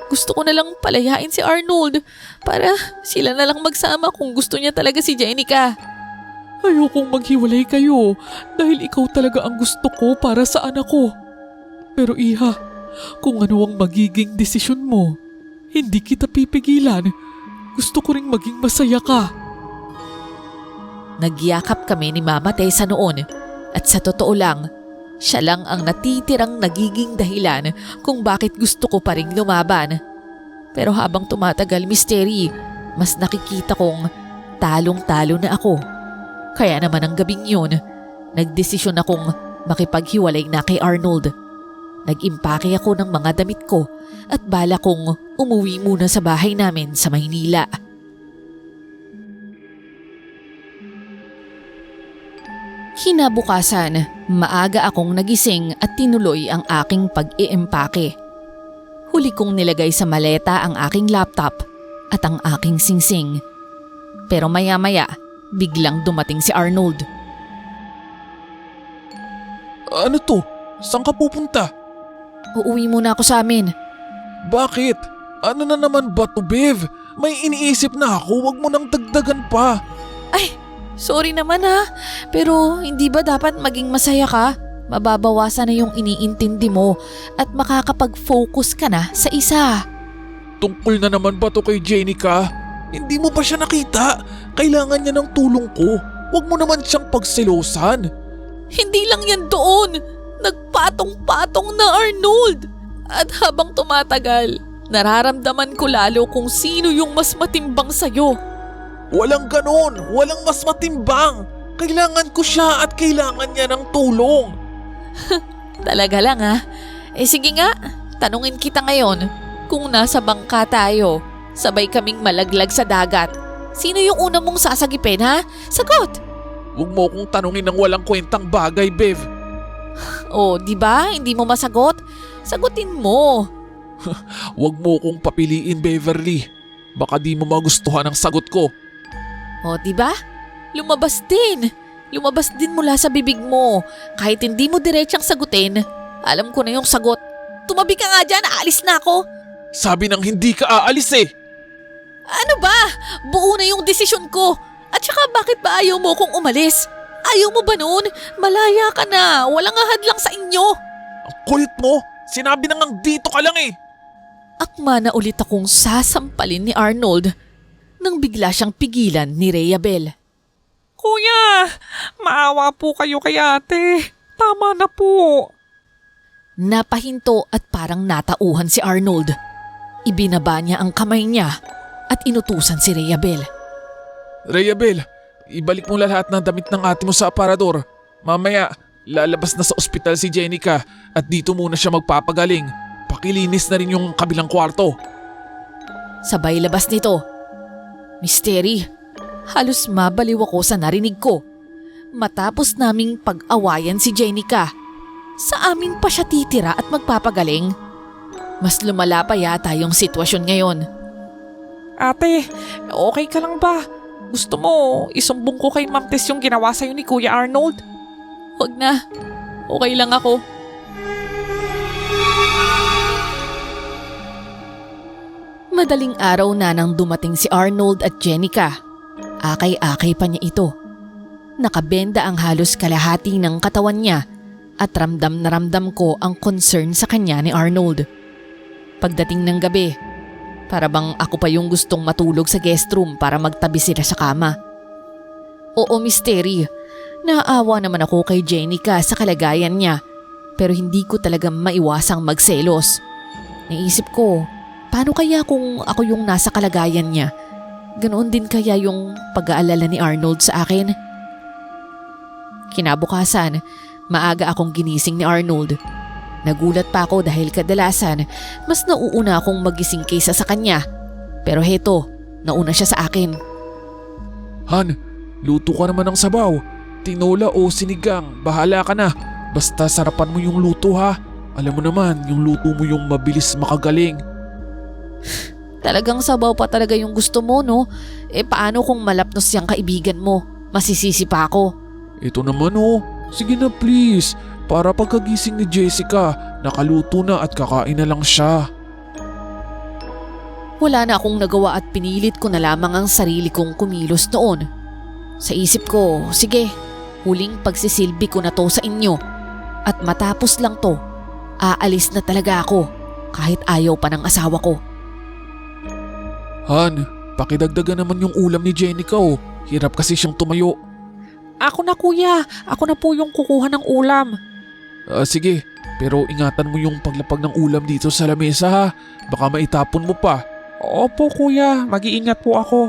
Gusto ko na lang palayain si Arnold para sila na lang magsama kung gusto niya talaga si Jenica. Ayokong maghiwalay kayo dahil ikaw talaga ang gusto ko para sa anak ko. Pero Iha, kung ano ang magiging desisyon mo, hindi kita pipigilan. Gusto ko ring maging masaya ka. Nagyakap kami ni Mama Tessa noon at sa totoo lang, siya lang ang natitirang nagiging dahilan kung bakit gusto ko pa ring lumaban. Pero habang tumatagal, Misteri, mas nakikita kong talong-talo na ako. Kaya naman ang gabing yun, nagdesisyon akong makipaghiwalay na kay Arnold. Nag-impake ako ng mga damit ko at bala kong umuwi muna sa bahay namin sa Maynila. Kinabukasan, maaga akong nagising at tinuloy ang aking pag-iimpake. Huli kong nilagay sa maleta ang aking laptop at ang aking singsing. Pero maya-maya, biglang dumating si Arnold. Ano to? Saan ka pupunta? Uuwi muna ako sa amin. Bakit? Ano na naman ba to, Bev? May iniisip na ako, wag mo nang dagdagan pa. Ay, sorry naman ha. Pero hindi ba dapat maging masaya ka? Mababawasan na yung iniintindi mo at makakapag-focus ka na sa isa. Tungkol na naman ba to kay Jenica? Hindi mo ba siya nakita? Kailangan niya ng tulong ko. Wag mo naman siyang pagselosan. Hindi lang yan doon. Nagpatong-patong na Arnold. At habang tumatagal, nararamdaman ko lalo kung sino yung mas matimbang sa'yo. Walang ganon. Walang mas matimbang. Kailangan ko siya at kailangan niya ng tulong. Talaga lang ha. Sige nga, tanungin kita ngayon. Kung nasa bangka tayo, sabay kaming malaglag sa dagat, sino yung una mong sasagipin ha? Sagot! Huwag mo kong tanungin ng walang kwentang bagay, Bev. Oh, di ba? Hindi mo masagot? Sagutin mo. Huwag mo kong papiliin, Beverly. Baka di mo magustuhan ang sagot ko. Oh, di ba? Lumabas din. Lumabas din mula sa bibig mo. Kahit hindi mo diretsang sagutin, alam ko na yung sagot. Tumabi ka nga dyan, aalis na ako. Sabi nang hindi ka aalis eh. Ano ba? Buo na yung desisyon ko. At saka bakit ba ayaw mo kong umalis? Ayaw mo ba noon? Malaya ka na. Walang ahad lang sa inyo. Ang kulit mo. Sinabi nang dito ka lang eh. Akma na ulit akong sasampalin ni Arnold nang bigla siyang pigilan ni Rhea Bell. Kuya, maawa po kayo kay ate. Tama na po. Napahinto at parang natauhan si Arnold. Ibinaba niya ang kamay niya at inutusan si Rhea Bell. Rhea Bell, ibalik mo lahat ng damit ng ate mo sa aparador. Mamaya, lalabas na sa ospital si Jenica at dito muna siya magpapagaling. Pakilinis na rin yung kabilang kwarto. sabay labas nito. Misteri, halos mabaliw ako sa narinig ko. Matapos naming pag-awayan si Jenica, sa amin pa siya titira at magpapagaling. Mas lumala pa yata yung sitwasyon ngayon. Ate, okay ka lang ba? Gusto mo, isumbong ko kay Ma'am Tess yung ginawa sa'yo ni Kuya Arnold? Huwag na, okay lang ako. Madaling araw na nang dumating si Arnold at Jenica. Akay-akay pa niya ito. Nakabenda ang halos kalahati ng katawan niya at ramdam na ramdam ko ang concern sa kanya ni Arnold. Pagdating ng gabi, para bang ako pa yung gustong matulog sa guest room para magtabi sila sa kama. Oo, Misteri, naawa naman ako kay Jenica sa kalagayan niya pero hindi ko talaga maiwasang magselos. Naisip ko, paano kaya kung ako yung nasa kalagayan niya? Ganoon din kaya yung pag-aalala ni Arnold sa akin? Kinabukasan, maaga akong ginising ni Arnold. Nagulat pa ako dahil kadalasan mas nauuna akong magising kaysa sa kanya. Pero heto, nauna siya sa akin. Han, luto ka naman ng sabaw. Tinola o sinigang, bahala ka na. Basta sarapan mo yung luto ha. Alam mo naman, yung luto mo yung mabilis makagaling. Talagang sabaw pa talaga yung gusto mo, no? Paano kung malapnos yung kaibigan mo? Masisisi pa ako. Ito naman oh. Sige na please. Para pagkagising ni Jessica, nakaluto na at kakain na lang siya. Wala na akong nagawa at pinilit ko na lamang ang sarili kong kumilos noon. Sa isip ko, sige, huling pagsisilbi ko na to sa inyo. At matapos lang to, aalis na talaga ako kahit ayaw pa ng asawa ko. Han, pakidagdagan naman yung ulam ni Jenica oh. Hirap kasi siyang tumayo. Ako na kuya, ako na po yung kukuha ng ulam. Sige, pero ingatan mo yung paglapag ng ulam dito sa lamesa ha. Baka maitapon mo pa. Opo kuya, mag-iingat po ako.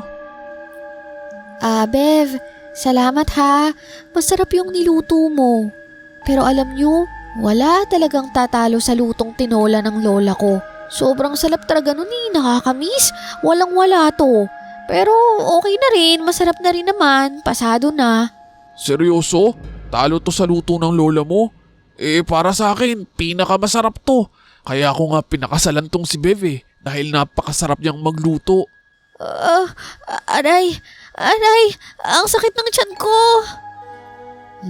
Bev, salamat ha. Masarap yung niluto mo. Pero alam nyo, wala talagang tatalo sa lutong tinola ng lola ko. Sobrang sarap talaga nun nakakamiss. Walang-wala to. Pero okay na rin, masarap na rin naman. Pasado na. Seryoso? Talo to sa luto ng lola mo? Para sa akin, pinakamasarap to. Kaya ako nga pinakasalan tong si Bev dahil napakasarap niyang magluto. Aray, ang sakit ng tiyan ko.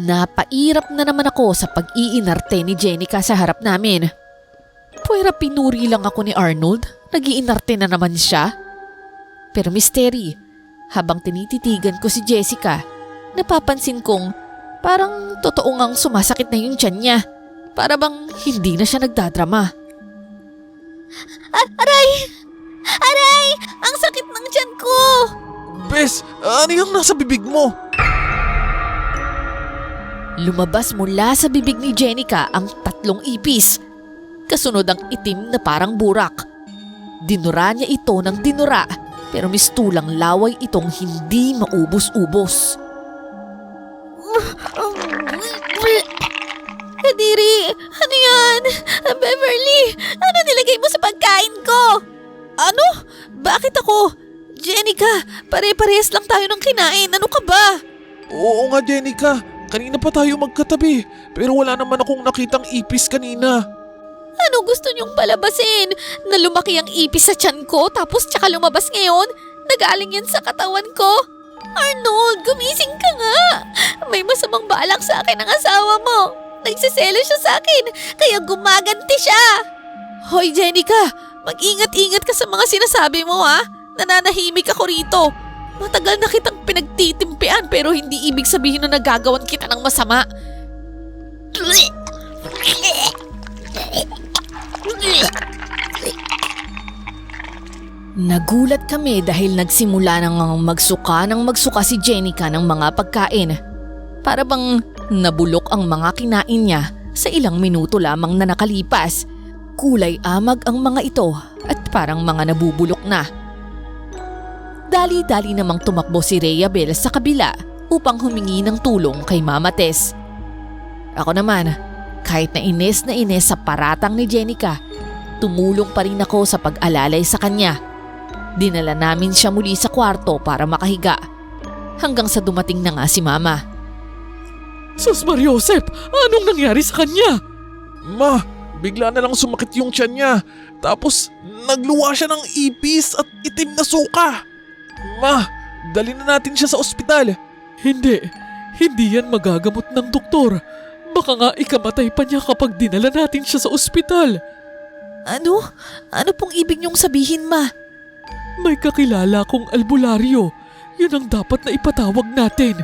Napairap na naman ako sa pag-iinarte ni Jenica sa harap namin. Puwera pinuri lang ako ni Arnold, nag-iinarte na naman siya. Pero misteri, habang tinititigan ko si Jessica, napapansin kong parang totoo ngang sumasakit na yung tiyan niya. Para bang hindi na siya nagdadrama. Aray, ang sakit ng tiyan ko. Bes, ano yung nasa bibig mo? Lumabas mula sa bibig ni Jenica ang 3 ipis. Kasunod ang itim na parang burak. Dinura niya ito ng dinura pero mistulang laway itong hindi maubos-ubos. Kadiri, ano yan? Beverly, ano nilagay mo sa pagkain ko? Ano? Bakit ako? Jenica, pare-parehas lang tayo ng kinain. Ano ka ba? Oo nga Jenica, kanina pa tayo magkatabi. Pero wala naman akong nakitang ipis kanina. Ano gusto niyong palabasin? Na lumaki ang ipis sa tiyan ko tapos tsaka lumabas ngayon? Nagaling yan sa katawan ko? Arnold, gumising ka nga. May masamang balak sa akin ang asawa mo. Nagsiselo siya sa akin, kaya gumaganti siya. Hoy Jenica, mag-ingat-ingat ka sa mga sinasabi mo ha. Nananahimik ako rito. Matagal na kitang pinagtitimpian pero hindi ibig sabihin na nagagawan kita ng masama. Nagulat kami dahil nagsimula nang magsuka si Jenica ng mga pagkain. Para bang nabulok ang mga kinain niya sa ilang minuto lamang na nakalipas. Kulay amag ang mga ito at parang mga nabubulok na. Dali-dali namang tumakbo si Rhea Bell sa kabila upang humingi ng tulong kay Mama Tess. Ako naman, kahit na ines sa paratang ni Jenica, tumulong pa rin ako sa pag-alalay sa kanya. Dinala namin siya muli sa kwarto para makahiga. Hanggang sa dumating na nga si Mama. Sus Mariosep, anong nangyari sa kanya? Ma, bigla na lang sumakit yung tiyan niya. Tapos nagluwa siya ng ipis at itim na suka. Ma, dali na natin siya sa ospital. Hindi yan magagamot ng doktor. Baka nga ikamatay pa niya kapag dinala natin siya sa ospital. Ano? Ano pong ibig niyong sabihin, Ma? May kakilala kong albularyo. Yun ang dapat na ipatawag natin.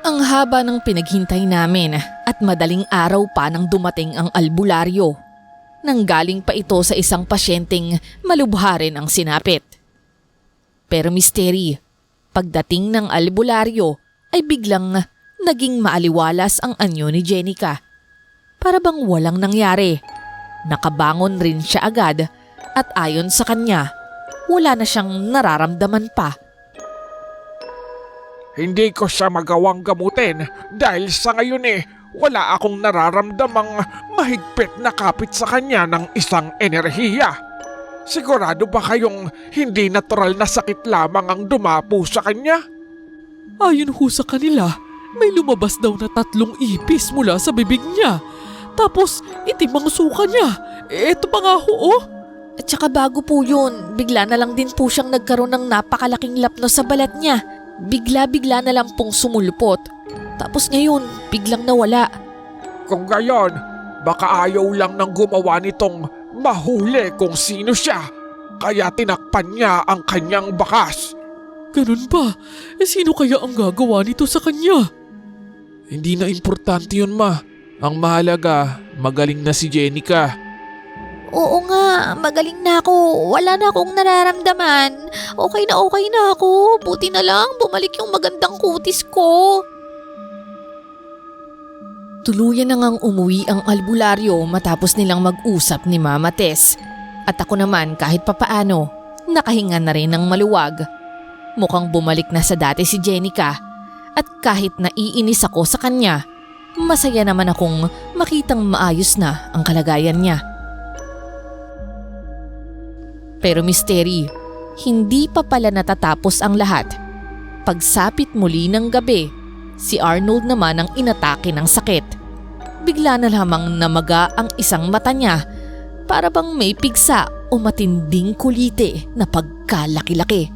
Ang haba ng pinaghintay namin at madaling araw pa nang dumating ang albularyo. Nanggaling pa ito sa isang pasyenteng malubha rin ang sinapit. Pero misteri, pagdating ng albularyo ay biglang naging maaliwalas ang anyo ni Jenica. Para bang walang nangyari. Nakabangon rin siya agad at ayon sa kanya, wala na siyang nararamdaman pa. Hindi ko siya magawang gamutin dahil sa ngayon wala akong nararamdamang mahigpit na kapit sa kanya ng isang enerhiya. Sigurado ba kayong hindi natural na sakit lamang ang dumapo sa kanya? Ayon ho sa kanila, may lumabas daw na 3 ipis mula sa bibig niya. Tapos itim ang suka niya. Eto pa nga ho oh. At saka bago po yun, bigla na lang din po siyang nagkaroon ng napakalaking lapno sa balat niya. Bigla-bigla na lang pong sumulpot. Tapos ngayon, biglang nawala. Kung gayon, baka ayaw lang ng gumawa nitong mahuli kung sino siya. Kaya tinakpan niya ang kanyang bakas. Ganun ba? Sino kaya ang gagawa nito sa kanya? Hindi na importante yun, Ma. Ang mahalaga, magaling na si Jenica. Oo nga, magaling na ako. Wala na akong nararamdaman. Okay na ako. Buti na lang bumalik yung magandang kutis ko. Tuluyan na ngang umuwi ang albularyo matapos nilang mag-usap ni Mama Tess. At ako naman kahit papaano, nakahinga na rin ng maluwag. Mukhang bumalik na sa dati si Jenica. At kahit naiinis ako sa kanya, masaya naman akong makitang maayos na ang kalagayan niya. Pero misteri, hindi pa pala natatapos ang lahat. Pagsapit muli ng gabi, si Arnold naman ang inatake ng sakit. Bigla na lamang namaga ang isang mata niya para bang may pigsa o matinding kulite na pagkalaki-laki.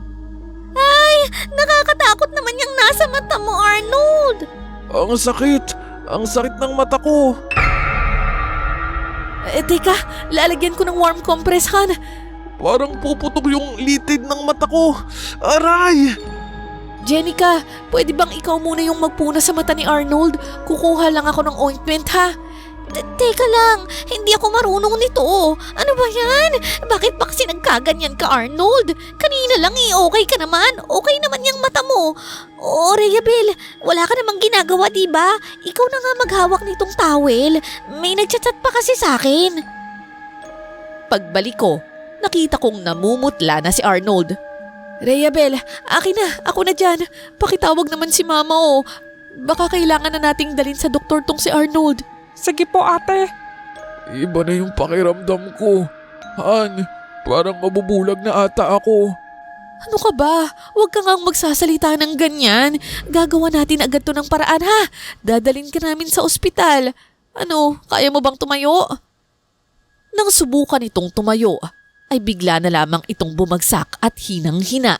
Ay, nakakatakot naman yung nasa mata mo, Arnold. Ang sakit! Ang sakit ng mata ko! Teka, lalagyan ko ng warm compress, Han. Parang puputok yung litid ng mata ko. Aray! Jenica, pwede bang ikaw muna yung magpuna sa mata ni Arnold? Kukuha lang ako ng ointment, ha? Teka lang, hindi ako marunong nito. Ano ba yan? Bakit ba kasi nagkaganyan ka, Arnold? Kanina lang okay ka naman. Okay naman yung mata mo. O, Rhea wala ka namang ginagawa, diba? Ikaw na nga maghawak nitong towel. May nagchat-chat pa kasi sa akin. Pagbalik ko, nakita kong namumutla na si Arnold. Rhea akin na, ako na dyan. Pakitawag naman si Mama o. Baka kailangan na nating dalhin sa doktor tong si Arnold. Sige po ate. Iba na yung pakiramdam ko. Han, parang mabubulag na ata ako. Ano ka ba? Huwag ka ngang magsasalita ng ganyan. Gagawa natin agad to ng paraan, ha? Dadalhin ka namin sa ospital. Ano, kaya mo bang tumayo? Nang subukan itong tumayo, ay bigla na lamang itong bumagsak at hinang-hina.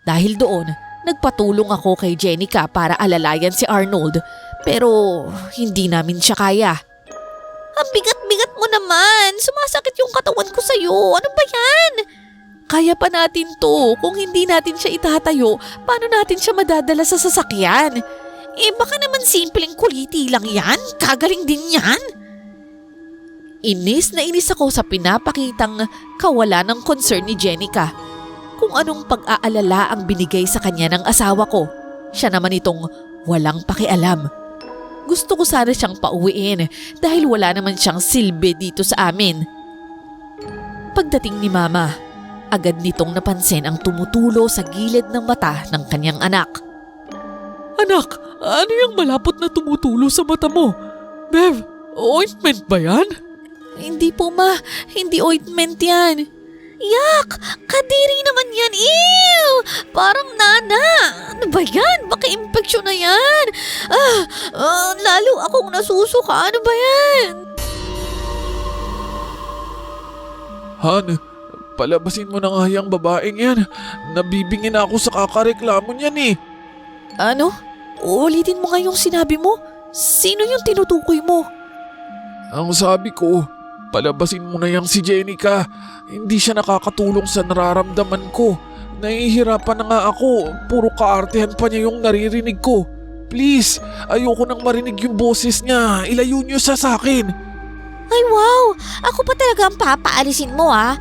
Dahil doon, nagpatulong ako kay Jenica para alalayan si Arnold, pero hindi namin siya kaya. Ang bigat-bigat mo naman. Sumasakit yung katawan ko sa'yo. Ano ba yan? Kaya pa natin to. Kung hindi natin siya itatayo, paano natin siya madadala sa sasakyan? Baka naman simpleng kuliti lang yan. Kagaling din yan. Inis na inis ako sa pinapakitang kawalan ng concern ni Jenica. Kung anong pag-aalala ang binigay sa kanya ng asawa ko, siya naman itong walang pakialam. Gusto ko sana siyang pauwiin dahil wala naman siyang silbi dito sa amin. Pagdating ni Mama, agad nitong napansin ang tumutulo sa gilid ng mata ng kanyang anak. Anak, ano yung malapot na tumutulo sa mata mo? Bev, ointment ba yan? Hindi po, Ma. Hindi ointment yan. Yak! Kadiri naman yan! Ew! Parang nana! Ano ba yan? Baka infeksyon na yan! Lalo akong nasusuka. Ano ba yan? Han, palabasin mo na nga yung babaeng yan. Nabibingin ako sa kakareklamo niyan eh. Ano? Uulitin mo nga yung sinabi mo? Sino yung tinutukoy mo? Ang sabi ko, palabasin mo na yang si Jenica. Hindi siya nakakatulong sa nararamdaman ko. Nahihirapan na nga ako. Puro kaartehan pa niya yung naririnig ko. Please, ayoko nang marinig yung boses niya. Ilayo niyo siya sa akin. Ay wow! Ako pa talaga ang papaalisin mo ah.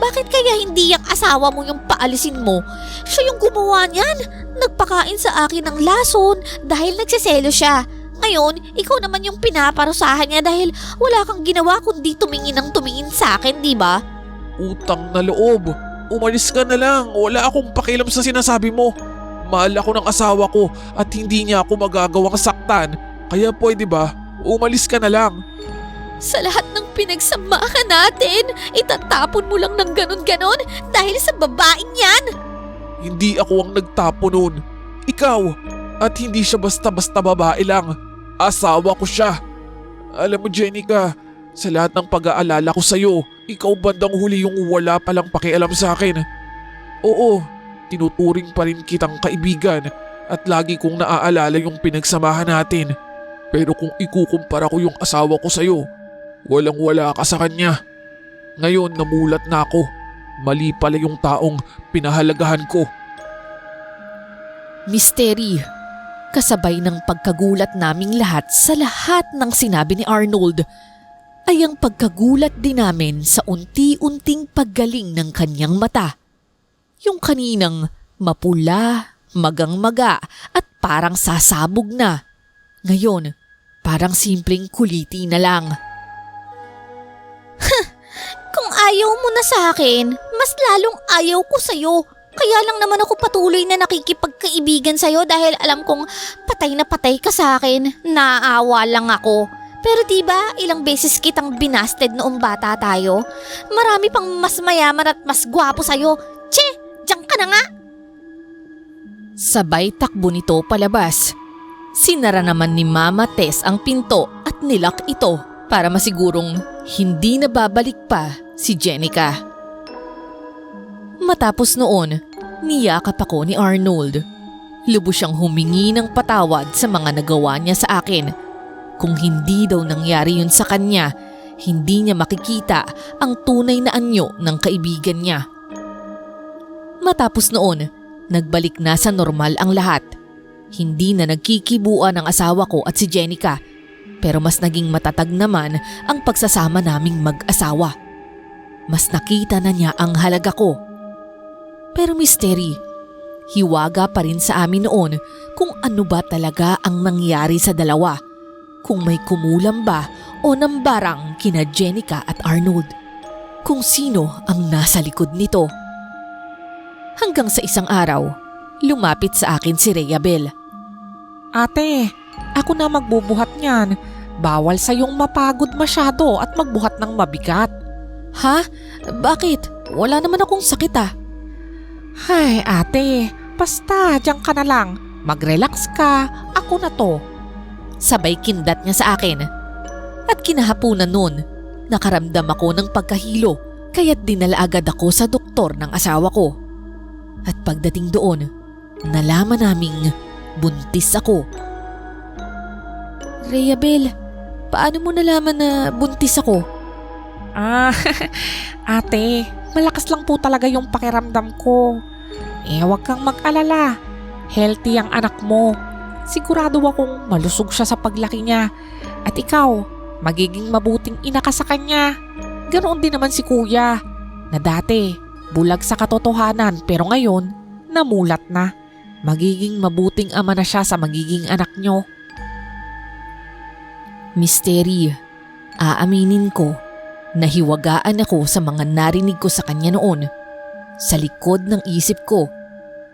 Bakit kaya hindi yung asawa mo yung paalisin mo? Siya yung gumawa niyan. Nagpakain sa akin ng lason dahil nagsiselo siya. Ngayon, ikaw naman yung pinaparusahan niya dahil wala kang ginawa kundi tumingin ng tumingin sa akin, di ba? Utang na loob. Umalis ka na lang. Wala akong pakialam sa sinasabi mo. Mahal ako ng asawa ko at hindi niya ako magagawang saktan. Kaya pwede ba, umalis ka na lang. Sa lahat ng pinagsamahan natin, itatapon mo lang ng ganon-ganon dahil sa babaeng yan. Hindi ako ang nagtapo nun. Ikaw. At hindi siya basta-basta babae lang. Asawa ko siya. Alam mo Jenica, sa lahat ng pag-aalala ko sa'yo, ikaw bandang huli yung wala palang pakialam sa akin. Oo, tinuturing pa rin kitang kaibigan at lagi kong naaalala yung pinagsamahan natin. Pero kung ikukumpara ko yung asawa ko sa'yo, walang-wala ka sa kanya. Ngayon namulat na ako. Mali pala yung taong pinahalagahan ko. Misteri. Kasabay ng pagkagulat naming lahat sa lahat ng sinabi ni Arnold, ay ang pagkagulat din namin sa unti-unting paggaling ng kanyang mata. Yung kaninang mapula, magang-maga at parang sasabog na. Ngayon, parang simpleng kuliti na lang. Kung ayaw mo na sa akin, mas lalong ayaw ko sa'yo. Kaya lang naman ako patuloy na nakikipagkaibigan sa'yo dahil alam kong patay na patay ka sa akin. Naawa lang ako. Pero diba, ilang beses kitang binasted noong bata tayo? Marami pang mas mayaman at mas gwapo sa'yo. Che, diyan ka na nga! Sabay takbo nito palabas. Sinara naman ni Mama Tess ang pinto at nilak ito para masigurong hindi na babalik pa si Jenica. Matapos noon, niyakap ako ni Arnold. Lubos siyang humingi ng patawad sa mga nagawa niya sa akin. Kung hindi daw nangyari yun sa kanya, hindi niya makikita ang tunay na anyo ng kaibigan niya. Matapos noon, nagbalik na sa normal ang lahat. Hindi na nagkikibuan ang asawa ko at si Jenica, pero mas naging matatag naman ang pagsasama naming mag-asawa. Mas nakita na niya ang halaga ko. Pero misteri, hiwaga pa rin sa amin noon kung ano ba talaga ang nangyari sa dalawa. Kung may kumulam ba o nambarang kina Jenica at Arnold. Kung sino ang nasa likod nito. Hanggang sa isang araw, lumapit sa akin si Rhea Bell. Ate, ako na magbubuhat niyan. Bawal sa yung mapagod masyado at magbuhat ng mabigat. Ha? Bakit? Wala naman akong sakit ah. Hay ate, basta diyan ka na lang. Mag-relax ka, ako na to. Sabay kindat niya sa akin. At kinahapunan nun, nakaramdam ako ng pagkahilo kaya't dinala agad ako sa doktor ng asawa ko. At pagdating doon, nalaman naming buntis ako. Rhea Bell, paano mo nalaman na buntis ako? Ate, malakas lang po talaga yung pakiramdam ko. Huwag kang mag-alala. Healthy ang anak mo. Sigurado akong malusog siya sa paglaki niya. At ikaw, magiging mabuting ina ka sa kanya. Ganoon din naman si kuya, na dati bulag sa katotohanan pero ngayon namulat na. Magiging mabuting ama na siya sa magiging anak niyo. Misteri, aaminin ko, nahiwagaan ako sa mga narinig ko sa kanya noon. Sa likod ng isip ko,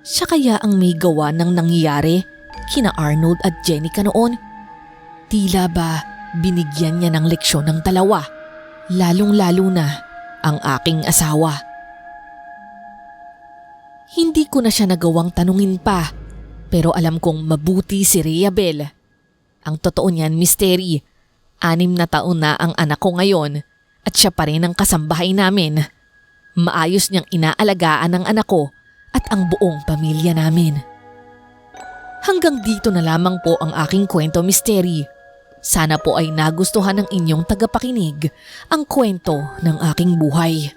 siya kaya ang may gawa ng nangyayari kina Arnold at Jenica noon? Tila ba binigyan niya ng leksyon ng dalawa, lalong-lalo na ang aking asawa. Hindi ko na siya nagawang tanungin pa, pero alam kong mabuti si Rhea Bell. Ang totoo niyan, Misteri, 6 na taon na ang anak ko ngayon at siya pa rin ang kasambahay namin. Maayos niyang inaalagaan ang anak ko at ang buong pamilya namin. Hanggang dito na lamang po ang aking kwento, Misteri. Sana po ay nagustuhan ng inyong tagapakinig ang kwento ng aking buhay.